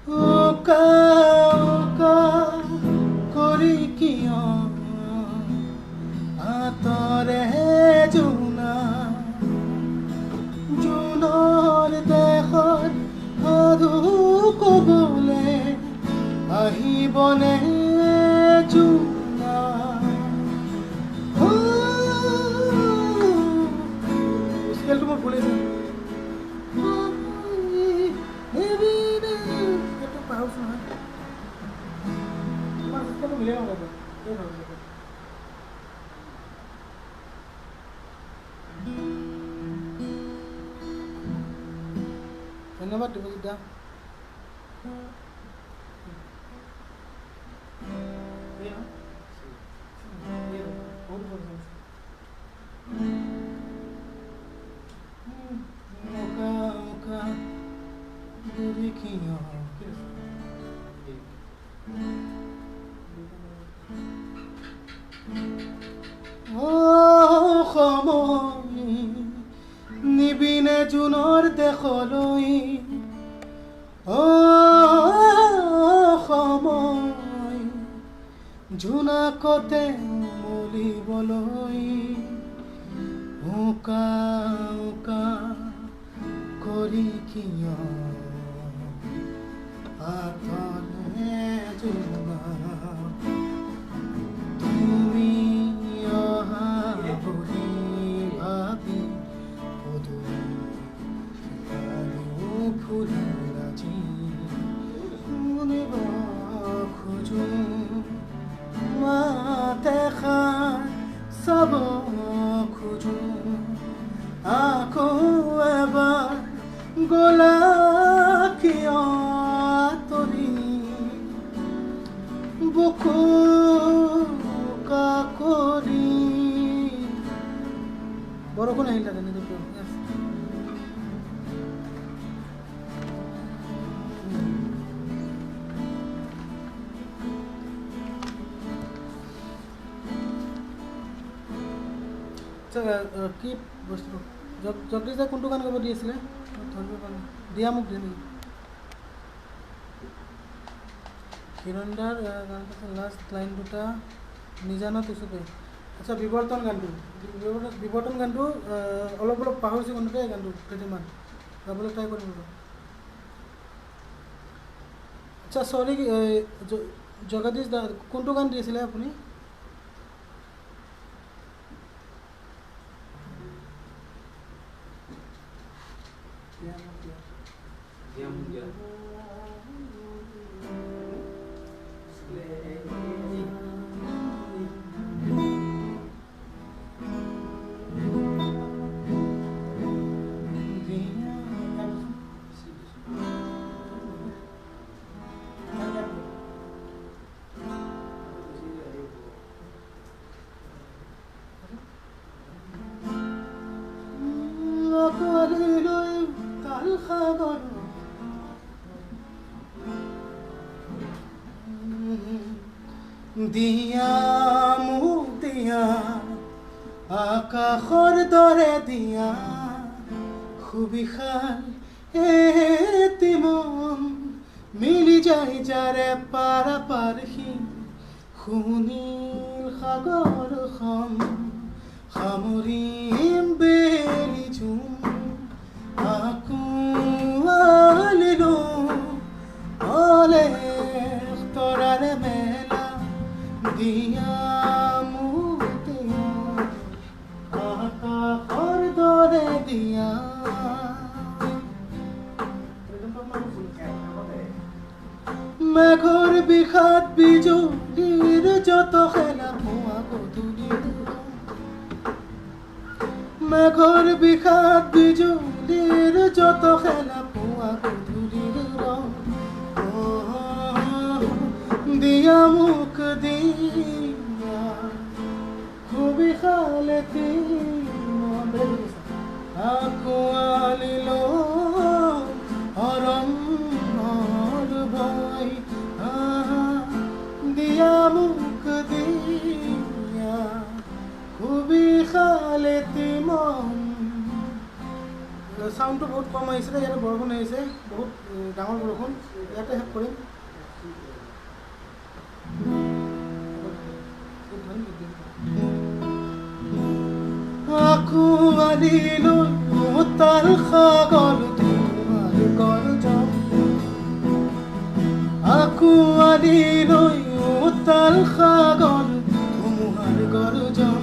উকা উকা কৰি কিয় হাতৰে জোনা জোনৰ দেশত সাধু ক'বলে আহিবনে জোনা স্কেলটো মই ভুলিছোঁ পাহৰিছোঁ নহয় তোমাৰ স্কেলটো মিলাই হ'ব ধন্যবাদ দিবজিত দা নিবিনে জোনৰ দেশলৈ সময় জোনাকতে মলিবলৈ উকা উকা কৰি কিয় হাতলে জোনা তুমি অহা বুলি ভাবি ফুৰি আজি শুনিব খোজো মাত এষাৰ চাব খোজো আকৌ এবাৰ গলা কিয় আঁতৰি বুকু কাকৰি বৰষুণ আহিল তাতে নিজে কি বস্তু জগদীশ দা কোনটো গান গাব দি আছিলে ধৰিব পৰা দিয়া মোক দিয়ে নেকি হিৰণ-দাৰ গান লাষ্ট লাইন দুটা নিজানত উচুপে আচ্ছা বিৱৰ্তন গানটো বিৱৰ্তন গানটো অলপ অলপ পাহৰিছোঁ কোনটোতে গানটো কেইদিনমান গাবলৈ ট্ৰাই কৰিম বাৰু আচ্ছা চৰি জগদীশ দা কোনটো গান দি আছিলে আপুনি দিয়া মোক দিয়া দিয়া মোক দিয়া আকাশৰ দৰে দিয়া সুবিশাল এটি মন মিলি যায় যাৰে পাৰাপাৰহি সুনীল সাগৰখন সামৰিম বেলি ঝুম আকুৱালিলো অলেখ তৰাৰে মেলা দিয়া মোক দিয়া আকাশৰ দৰে দিয়া মেঘৰ বিষাদ বিজুলীৰ যত খেলা পোৱা গধূলিৰ মেঘৰ বিষাদ বিজুলীৰ যত খেলা পোৱা গধূলিৰ ৰং দিয়া মোক দিয়া সুবিশাল এটি আঁকোৱালিলো অৰণ্যৰ ভয় দিয়া মোক দিয়া সুবিশাল এটি মন চাউণ্ডটো বহুত কম আহিছিলে ইয়াতে বৰষুণ আহিছে বহুত ডাঙৰ বৰষুণ ইয়াতে শেষ কৰিম আঁকোৱালিলো উতাল সাগৰ তোমাৰ গৰ্জন আঁকোৱালিলো উতাল সাগৰ ধুমুহাৰ গৰ্জন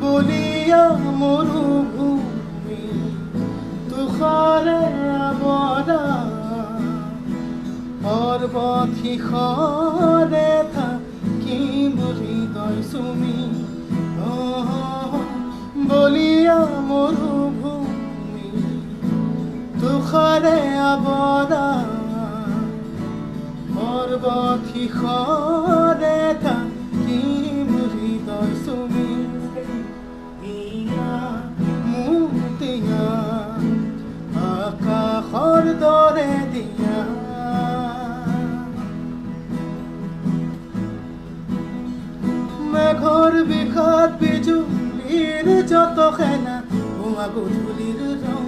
বলিয়া মৰুভূমি তুষাৰে আৱৰা পৰ্বত শিখৰে থাকিম হৃদয় চুমি বলিয়া মৰুভূমি তুষাৰে আৱৰা পৰ্বত শিখৰে থাকিম হৃদয় চুমি দিয়া মোক দিয়া আকাশৰ দৰে দিয়া মেঘৰ বিষাদ বিজুলীৰ যত খেলা পোৱা গধূলিৰ ৰং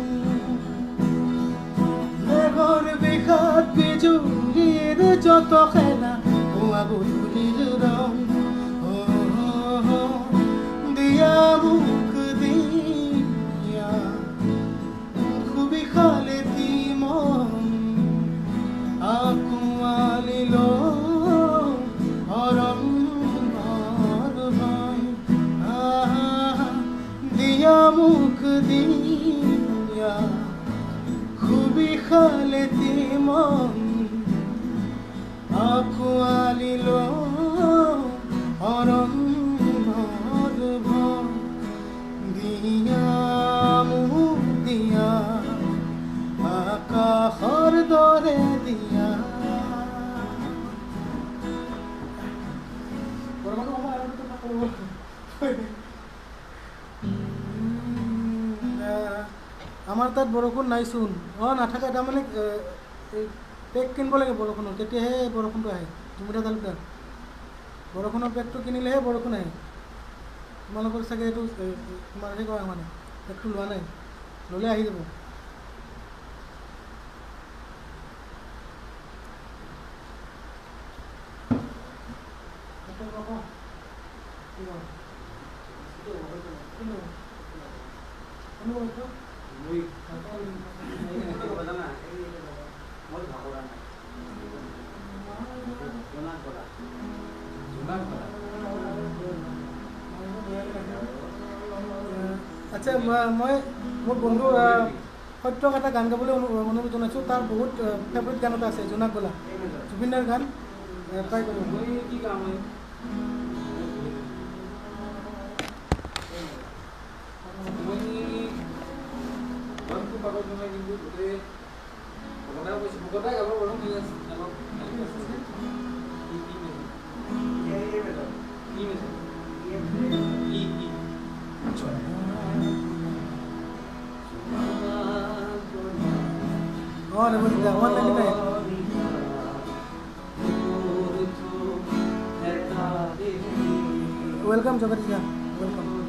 মেঘৰ বিষাদ বিজুলীৰ যত খেলা পোৱা গধূলিৰ ৰং দিয়া মোক দিয়া সুবিশাল এটি মন আঁকোৱালিলো দিয়া মোক দিয়া সুবিশাল এটি মন আঁকোৱালিলো অৰণ্যৰ ভয় দিয়া মোক দিয়া আকাশৰ দৰে দিয়া আমাৰ তাত বৰষুণ নাইচোন নাথাকে তাৰমানে পেক কিনিব লাগে বৰষুণৰ তেতিয়াহে বৰষুণটো আহে জুমুঠা তালুকদাৰ বৰষুণৰ পেকটো কিনিলেহে বৰষুণ আহে তোমালোকৰ চাগে এইটো তোমাৰহে কৰা মানে পেকটো লোৱা নাই ল'লে আহি যাব আচ্ছা মই মোৰ বন্ধু সত্যক এটা গান গাবলৈ অনুৰোধ জনাইছোঁ তাৰ বহুত ফেভৰেট গান এটা আছে জোনাক গলা জুবিনদাৰ গান ট্ৰাই কৰিব কি কাম হয় Oh, nama dia. One lagi naik. Welcome, Jakarta. Welcome.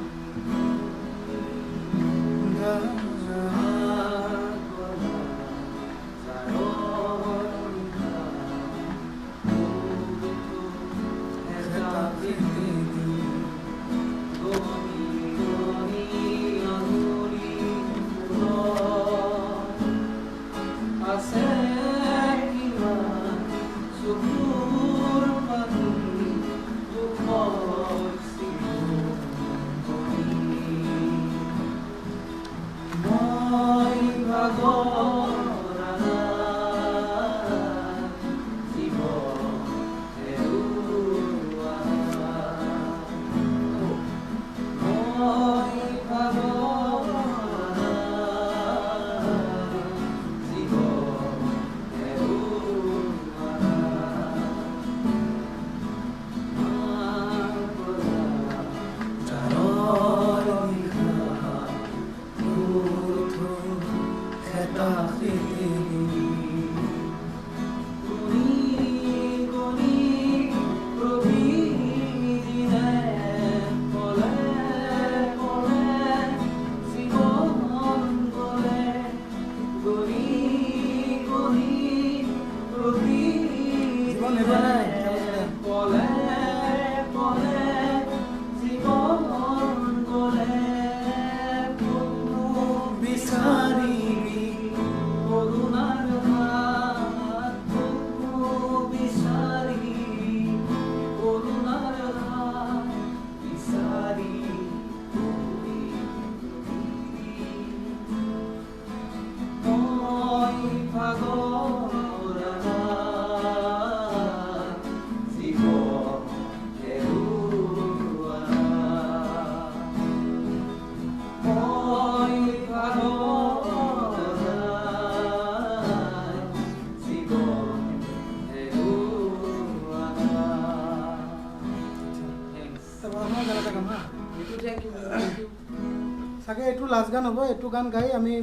চাগে এইটো লাষ্ট গান হ'ব এইটো গান গাই আমি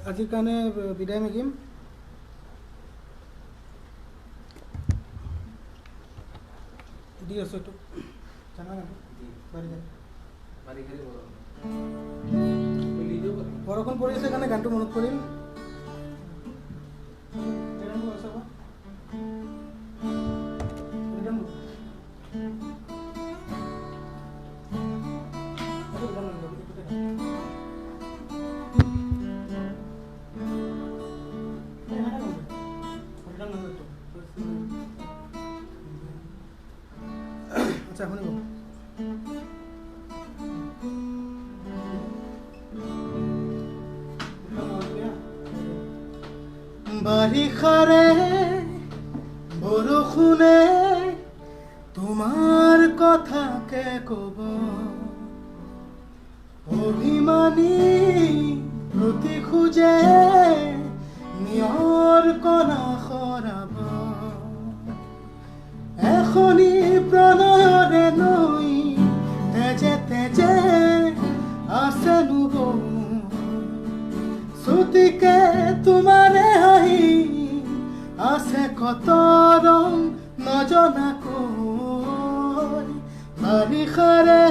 আজিৰ কাৰণে বিদায় মাগিম দি আছোঁ এইটো জানা গানটো বৰষুণ পৰি আছে কাৰণে গানটো মনত পৰিল আচ্ছা শুনিব বাৰিষাৰে বৰষুণে তোমাৰ কথাকে কব অভিমানী প্ৰতি খোজে নিয়ৰ কণা সৰাব এখনি প্ৰণয়ৰে নৈ তেজে তেজে আছে নুব ছুটিকে তোমাৰে হাঁহি আছে কত ৰং নজনাকৈ বাৰিষাৰে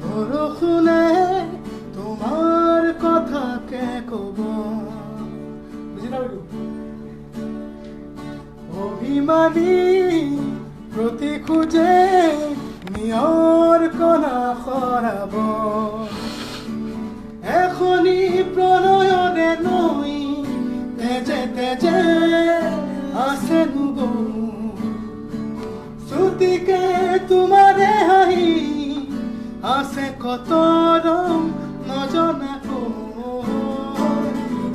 বৰষুণে তোমাৰ কথাকে কব অভিমানী প্ৰতি খোজে নিয়ৰ কণা সৰাব এখনি প্ৰণয়ৰে নৈ তেজে তেজে আছে নুব ছুটিকে তোমাৰে হাঁহি আছে কত ৰং নজনাকৈ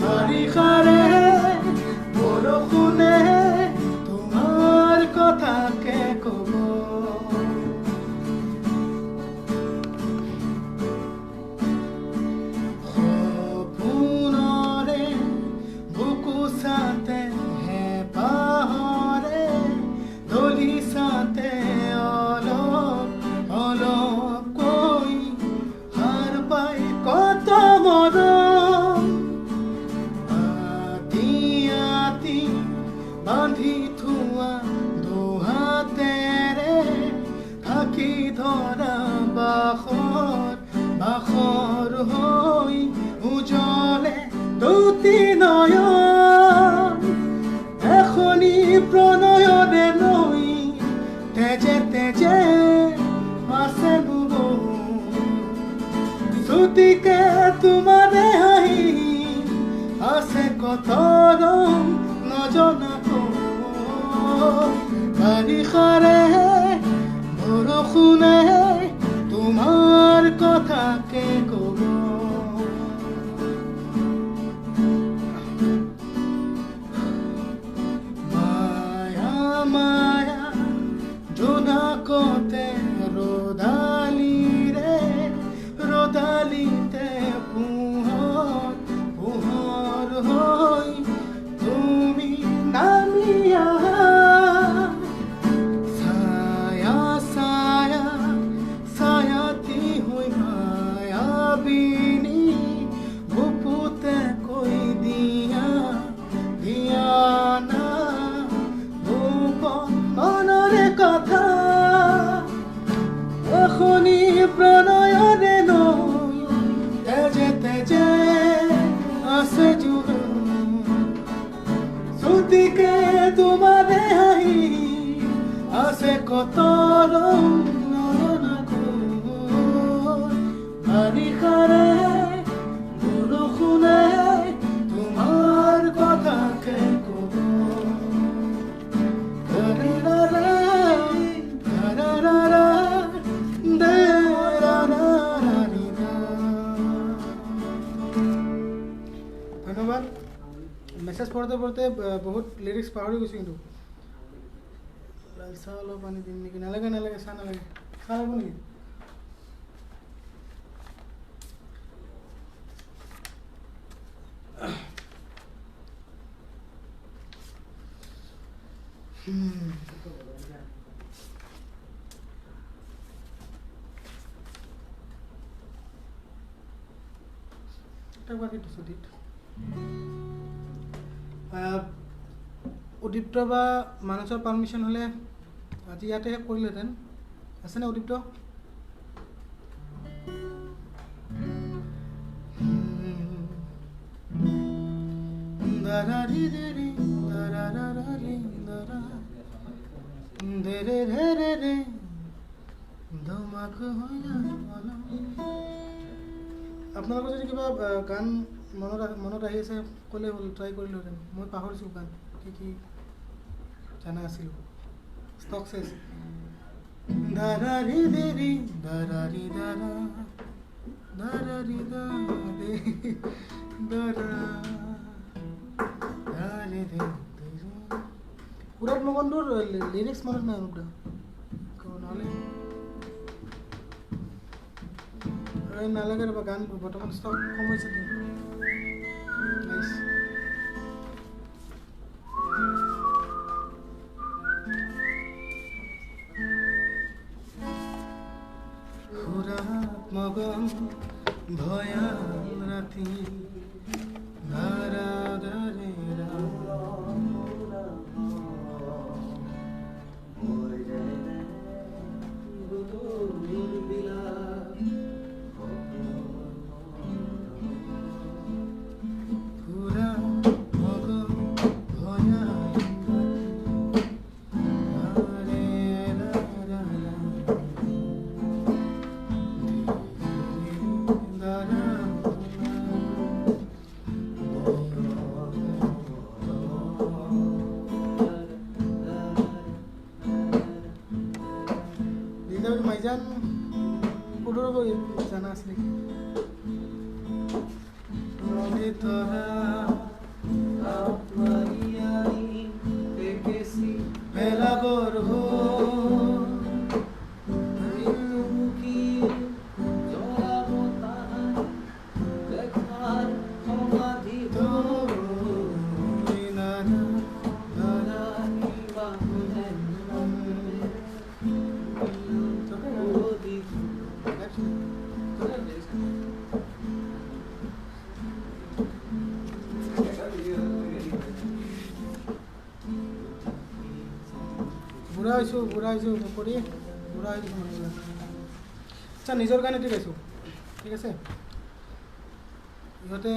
বাৰিষাৰে বৰষুণে তোমাৰ কথাকে ক'ব সপোনৰে বুকু চাতে হেঁপাহৰে দলি চাতে অলপ অলপকৈ হাৰ পাই কত মৰম আতি আতি বান্ধি থোৱা দুহাতেৰে থাকি ধৰা বাখৰ হৈ উজলে দুটি নয়ন এখনি প্ৰণয়নে নৈ তেজে তেজে আছে ছুটিকে তোমাৰে হাঁহি আছে কত ৰং নজনাকৈ বাৰিষাৰে বৰষুণে তোমাৰ কথাকে ক'ব মায়া মায়া জোনাকতে ৰদালিতে পোহৰ পোহৰ হৈ তুমি নামি আহা ছায়া ছায়া ছায়াতি হৈ মায়াবিনী বুকুতে কৈ দিয়া না গোপন মনৰে কথা এখনি প্ৰণয়নে নৈ তেজে তেজে আছে জোৰণ ছুটিকে তোমাৰে হাঁহি আছে কত ৰং নজনাকৈ বাৰিষাৰে বৰষুণে তোমাৰ কথাকে ক'ব ধন্যবাদ মেছেজ পঢ়োঁতে পঢ়োঁতে বহুত লিৰিক্স পাহৰি গৈছোঁ কিন্তু লাল চাহ অলপ পানী দিম নেকি নালাগে নালাগে চাহ নালাগে চাহ লাগিব নেকি উদীপ্ত বা মানসৰ পাৰ্মিশ্যন হ'লে আজি ইয়াতে শেষ কৰিলোহেঁতেন আছেনে উদীপ্ত আপোনালোকৰ যদি কিবা গান মনত আহি আছে ক'লে হ'ল ট্ৰাই কৰিলোহেঁতেন মই পাহৰিছোঁ গান কি কি জানা আছিলোঁ ষ্টক চেছ দাৰাৰি দেৰি দাৰাৰি দাৰা দাৰাৰি দাৰে দাৰা দাৰে দে পুৰাত মগনটোৰ লিৰিক্স মনত নাই অনুপ দা নহ'লে নালাগে ৰ'বা গান বৰ্তমান ষ্টক কম হৈছে নাইচ মগন ভয়া ৰাতি ধাৰা ধাৰে তৰা বেলাগৰ বুঢ়া হৈছোঁ নকৰি বুঢ়া হৈ গৈছোঁ মানুহবিলাক আচ্ছা নিজৰ গান এটি গাইছোঁ ঠিক আছে ইহঁতে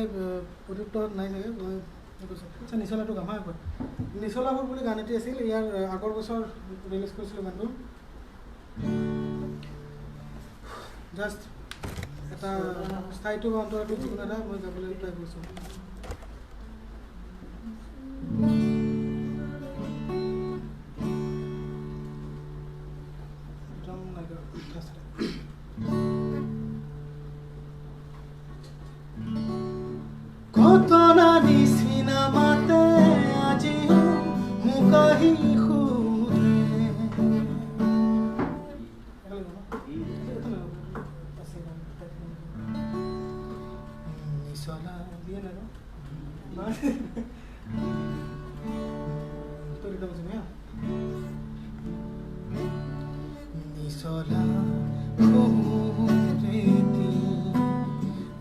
প্ৰযুক্ত নাই চাগে মই কৈছোঁ আচ্ছা নিচলাটো গাম একবাৰ নিচলাবোৰ বুলি গান এটি আছিল ইয়াৰ আগৰ বছৰ ৰিলিজ কৰিছিলোঁ গানটো জাষ্ট এটা স্থায়ীটো বা অন্তৰাটো যিকোনো এটা মই গাবলৈ ট্ৰাই কৰিছোঁ ঘটনা নিচিনা মাতে আজিও মুকাহি নিচলা দিয়ে না নিচলা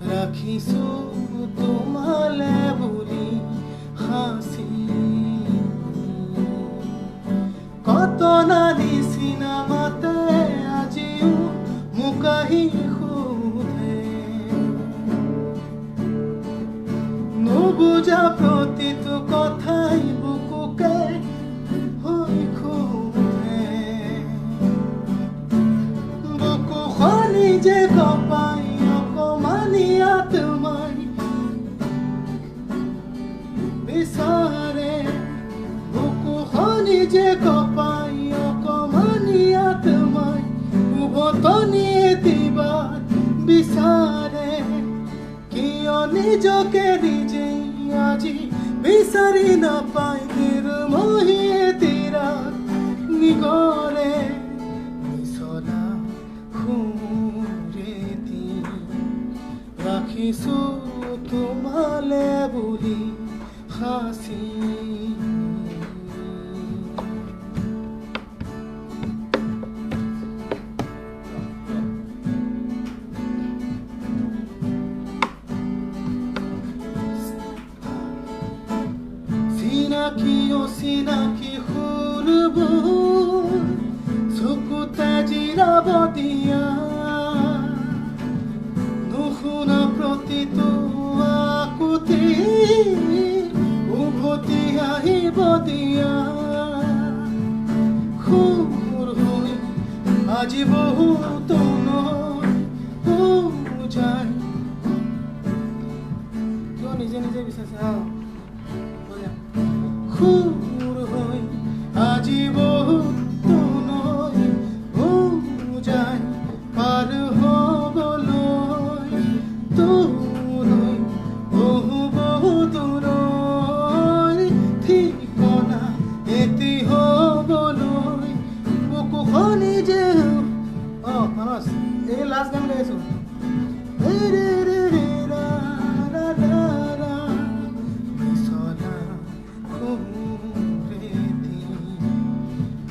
ৰাখিছো তোমালে বুলি হাসি কতনা নিচিনা মাতে আজিও মুকাহি সুধে নুবুজা প্ৰতিটো কথাই বুকুকে হৈ খুঁধে বুকুখনি যে কপাই অকমানিয়া তোমাৰ বিচাৰে বুকুখনি যে কপাই অকমানিয়া তোমাৰ উভতনিয়ে দিবা বিচাৰে কিয় নিজকে নিজে আজি বিচাৰি নাপাই নিৰ্মহিয়ে তিৰা নিগৰে নিচলা সুৰেতি ৰাখিছো তোমালে বুলি হাসি চিনাকি অচিনাকি সুৰবোৰ চকুতে জিৰাব দিয়া নুশুনা প্ৰতিটো আকুতি উভতি আহিব দিয়া সুৰ হৈ আজি বহুত যায় কিয় নিজে নিজে বিচাৰিছে সুৰ হৈ আজি বহুত যায় পাৰ হ'বলৈ তোলৈ বহু দূৰৈ ঠিকনা এটি হ'বলৈ বুকুখনি যে মানস এই লাষ্ট গান গাইছোঁ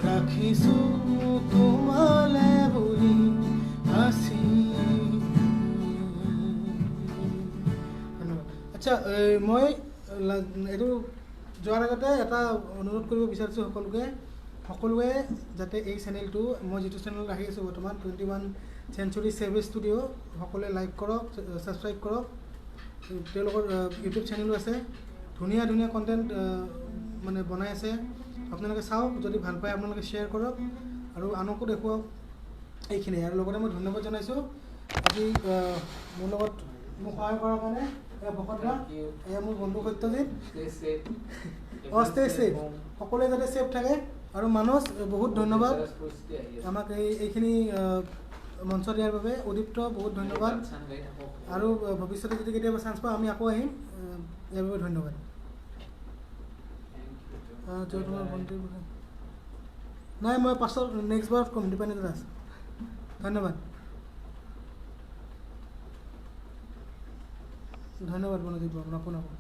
ৰাখিছো তোমালে বুলি হাসি আচ্ছা মই এইটো যোৱাৰ আগতে এটা অনুৰোধ কৰিব বিচাৰিছোঁ সকলোৱে যাতে এই চেনেলটো মই যিটো চেনেলত আহি আছোঁ বৰ্তমান 21 চেঞ্চুৰী চেভেজ ষ্টুডিঅ' সকলোৱে লাইক কৰক ছাবস্ক্ৰাইব কৰক তেওঁলোকৰ ইউটিউব চেনেলো আছে ধুনীয়া ধুনীয়া কণ্টেণ্ট মানে বনাই আছে আপোনালোকে চাওক যদি ভাল পায় আপোনালোকে শ্বেয়াৰ কৰক আৰু আনকো দেখুৱাওক এইখিনিয়ে আৰু লগতে মই ধন্যবাদ জনাইছোঁ আজি মোৰ লগত মোক সহায় কৰাৰ কাৰণে এয়া ভকতদা এয়া মোৰ বন্ধু সত্যজিত ষ্টে ছেফ সকলোৱে যাতে ছেফ থাকে আৰু মানস বহুত ধন্যবাদ আমাক এইখিনি মঞ্চ দিয়াৰ বাবে উদীপ্ত বহুত ধন্যবাদ গান গাই থাকক। আৰু ভৱিষ্যতে যদি কেতিয়াবা চান্স পাওঁ আমি আকৌ আহিম ইয়াৰ বাবে ধন্যবাদ তোমাৰ ভণ্টিৰ বিষয়ে নাই মই পাছত নেক্সট বাৰত ক'ম দীপানিতা দাস ধন্যবাদ ধন্যবাদ মনোজিত বাবু আপোনাকো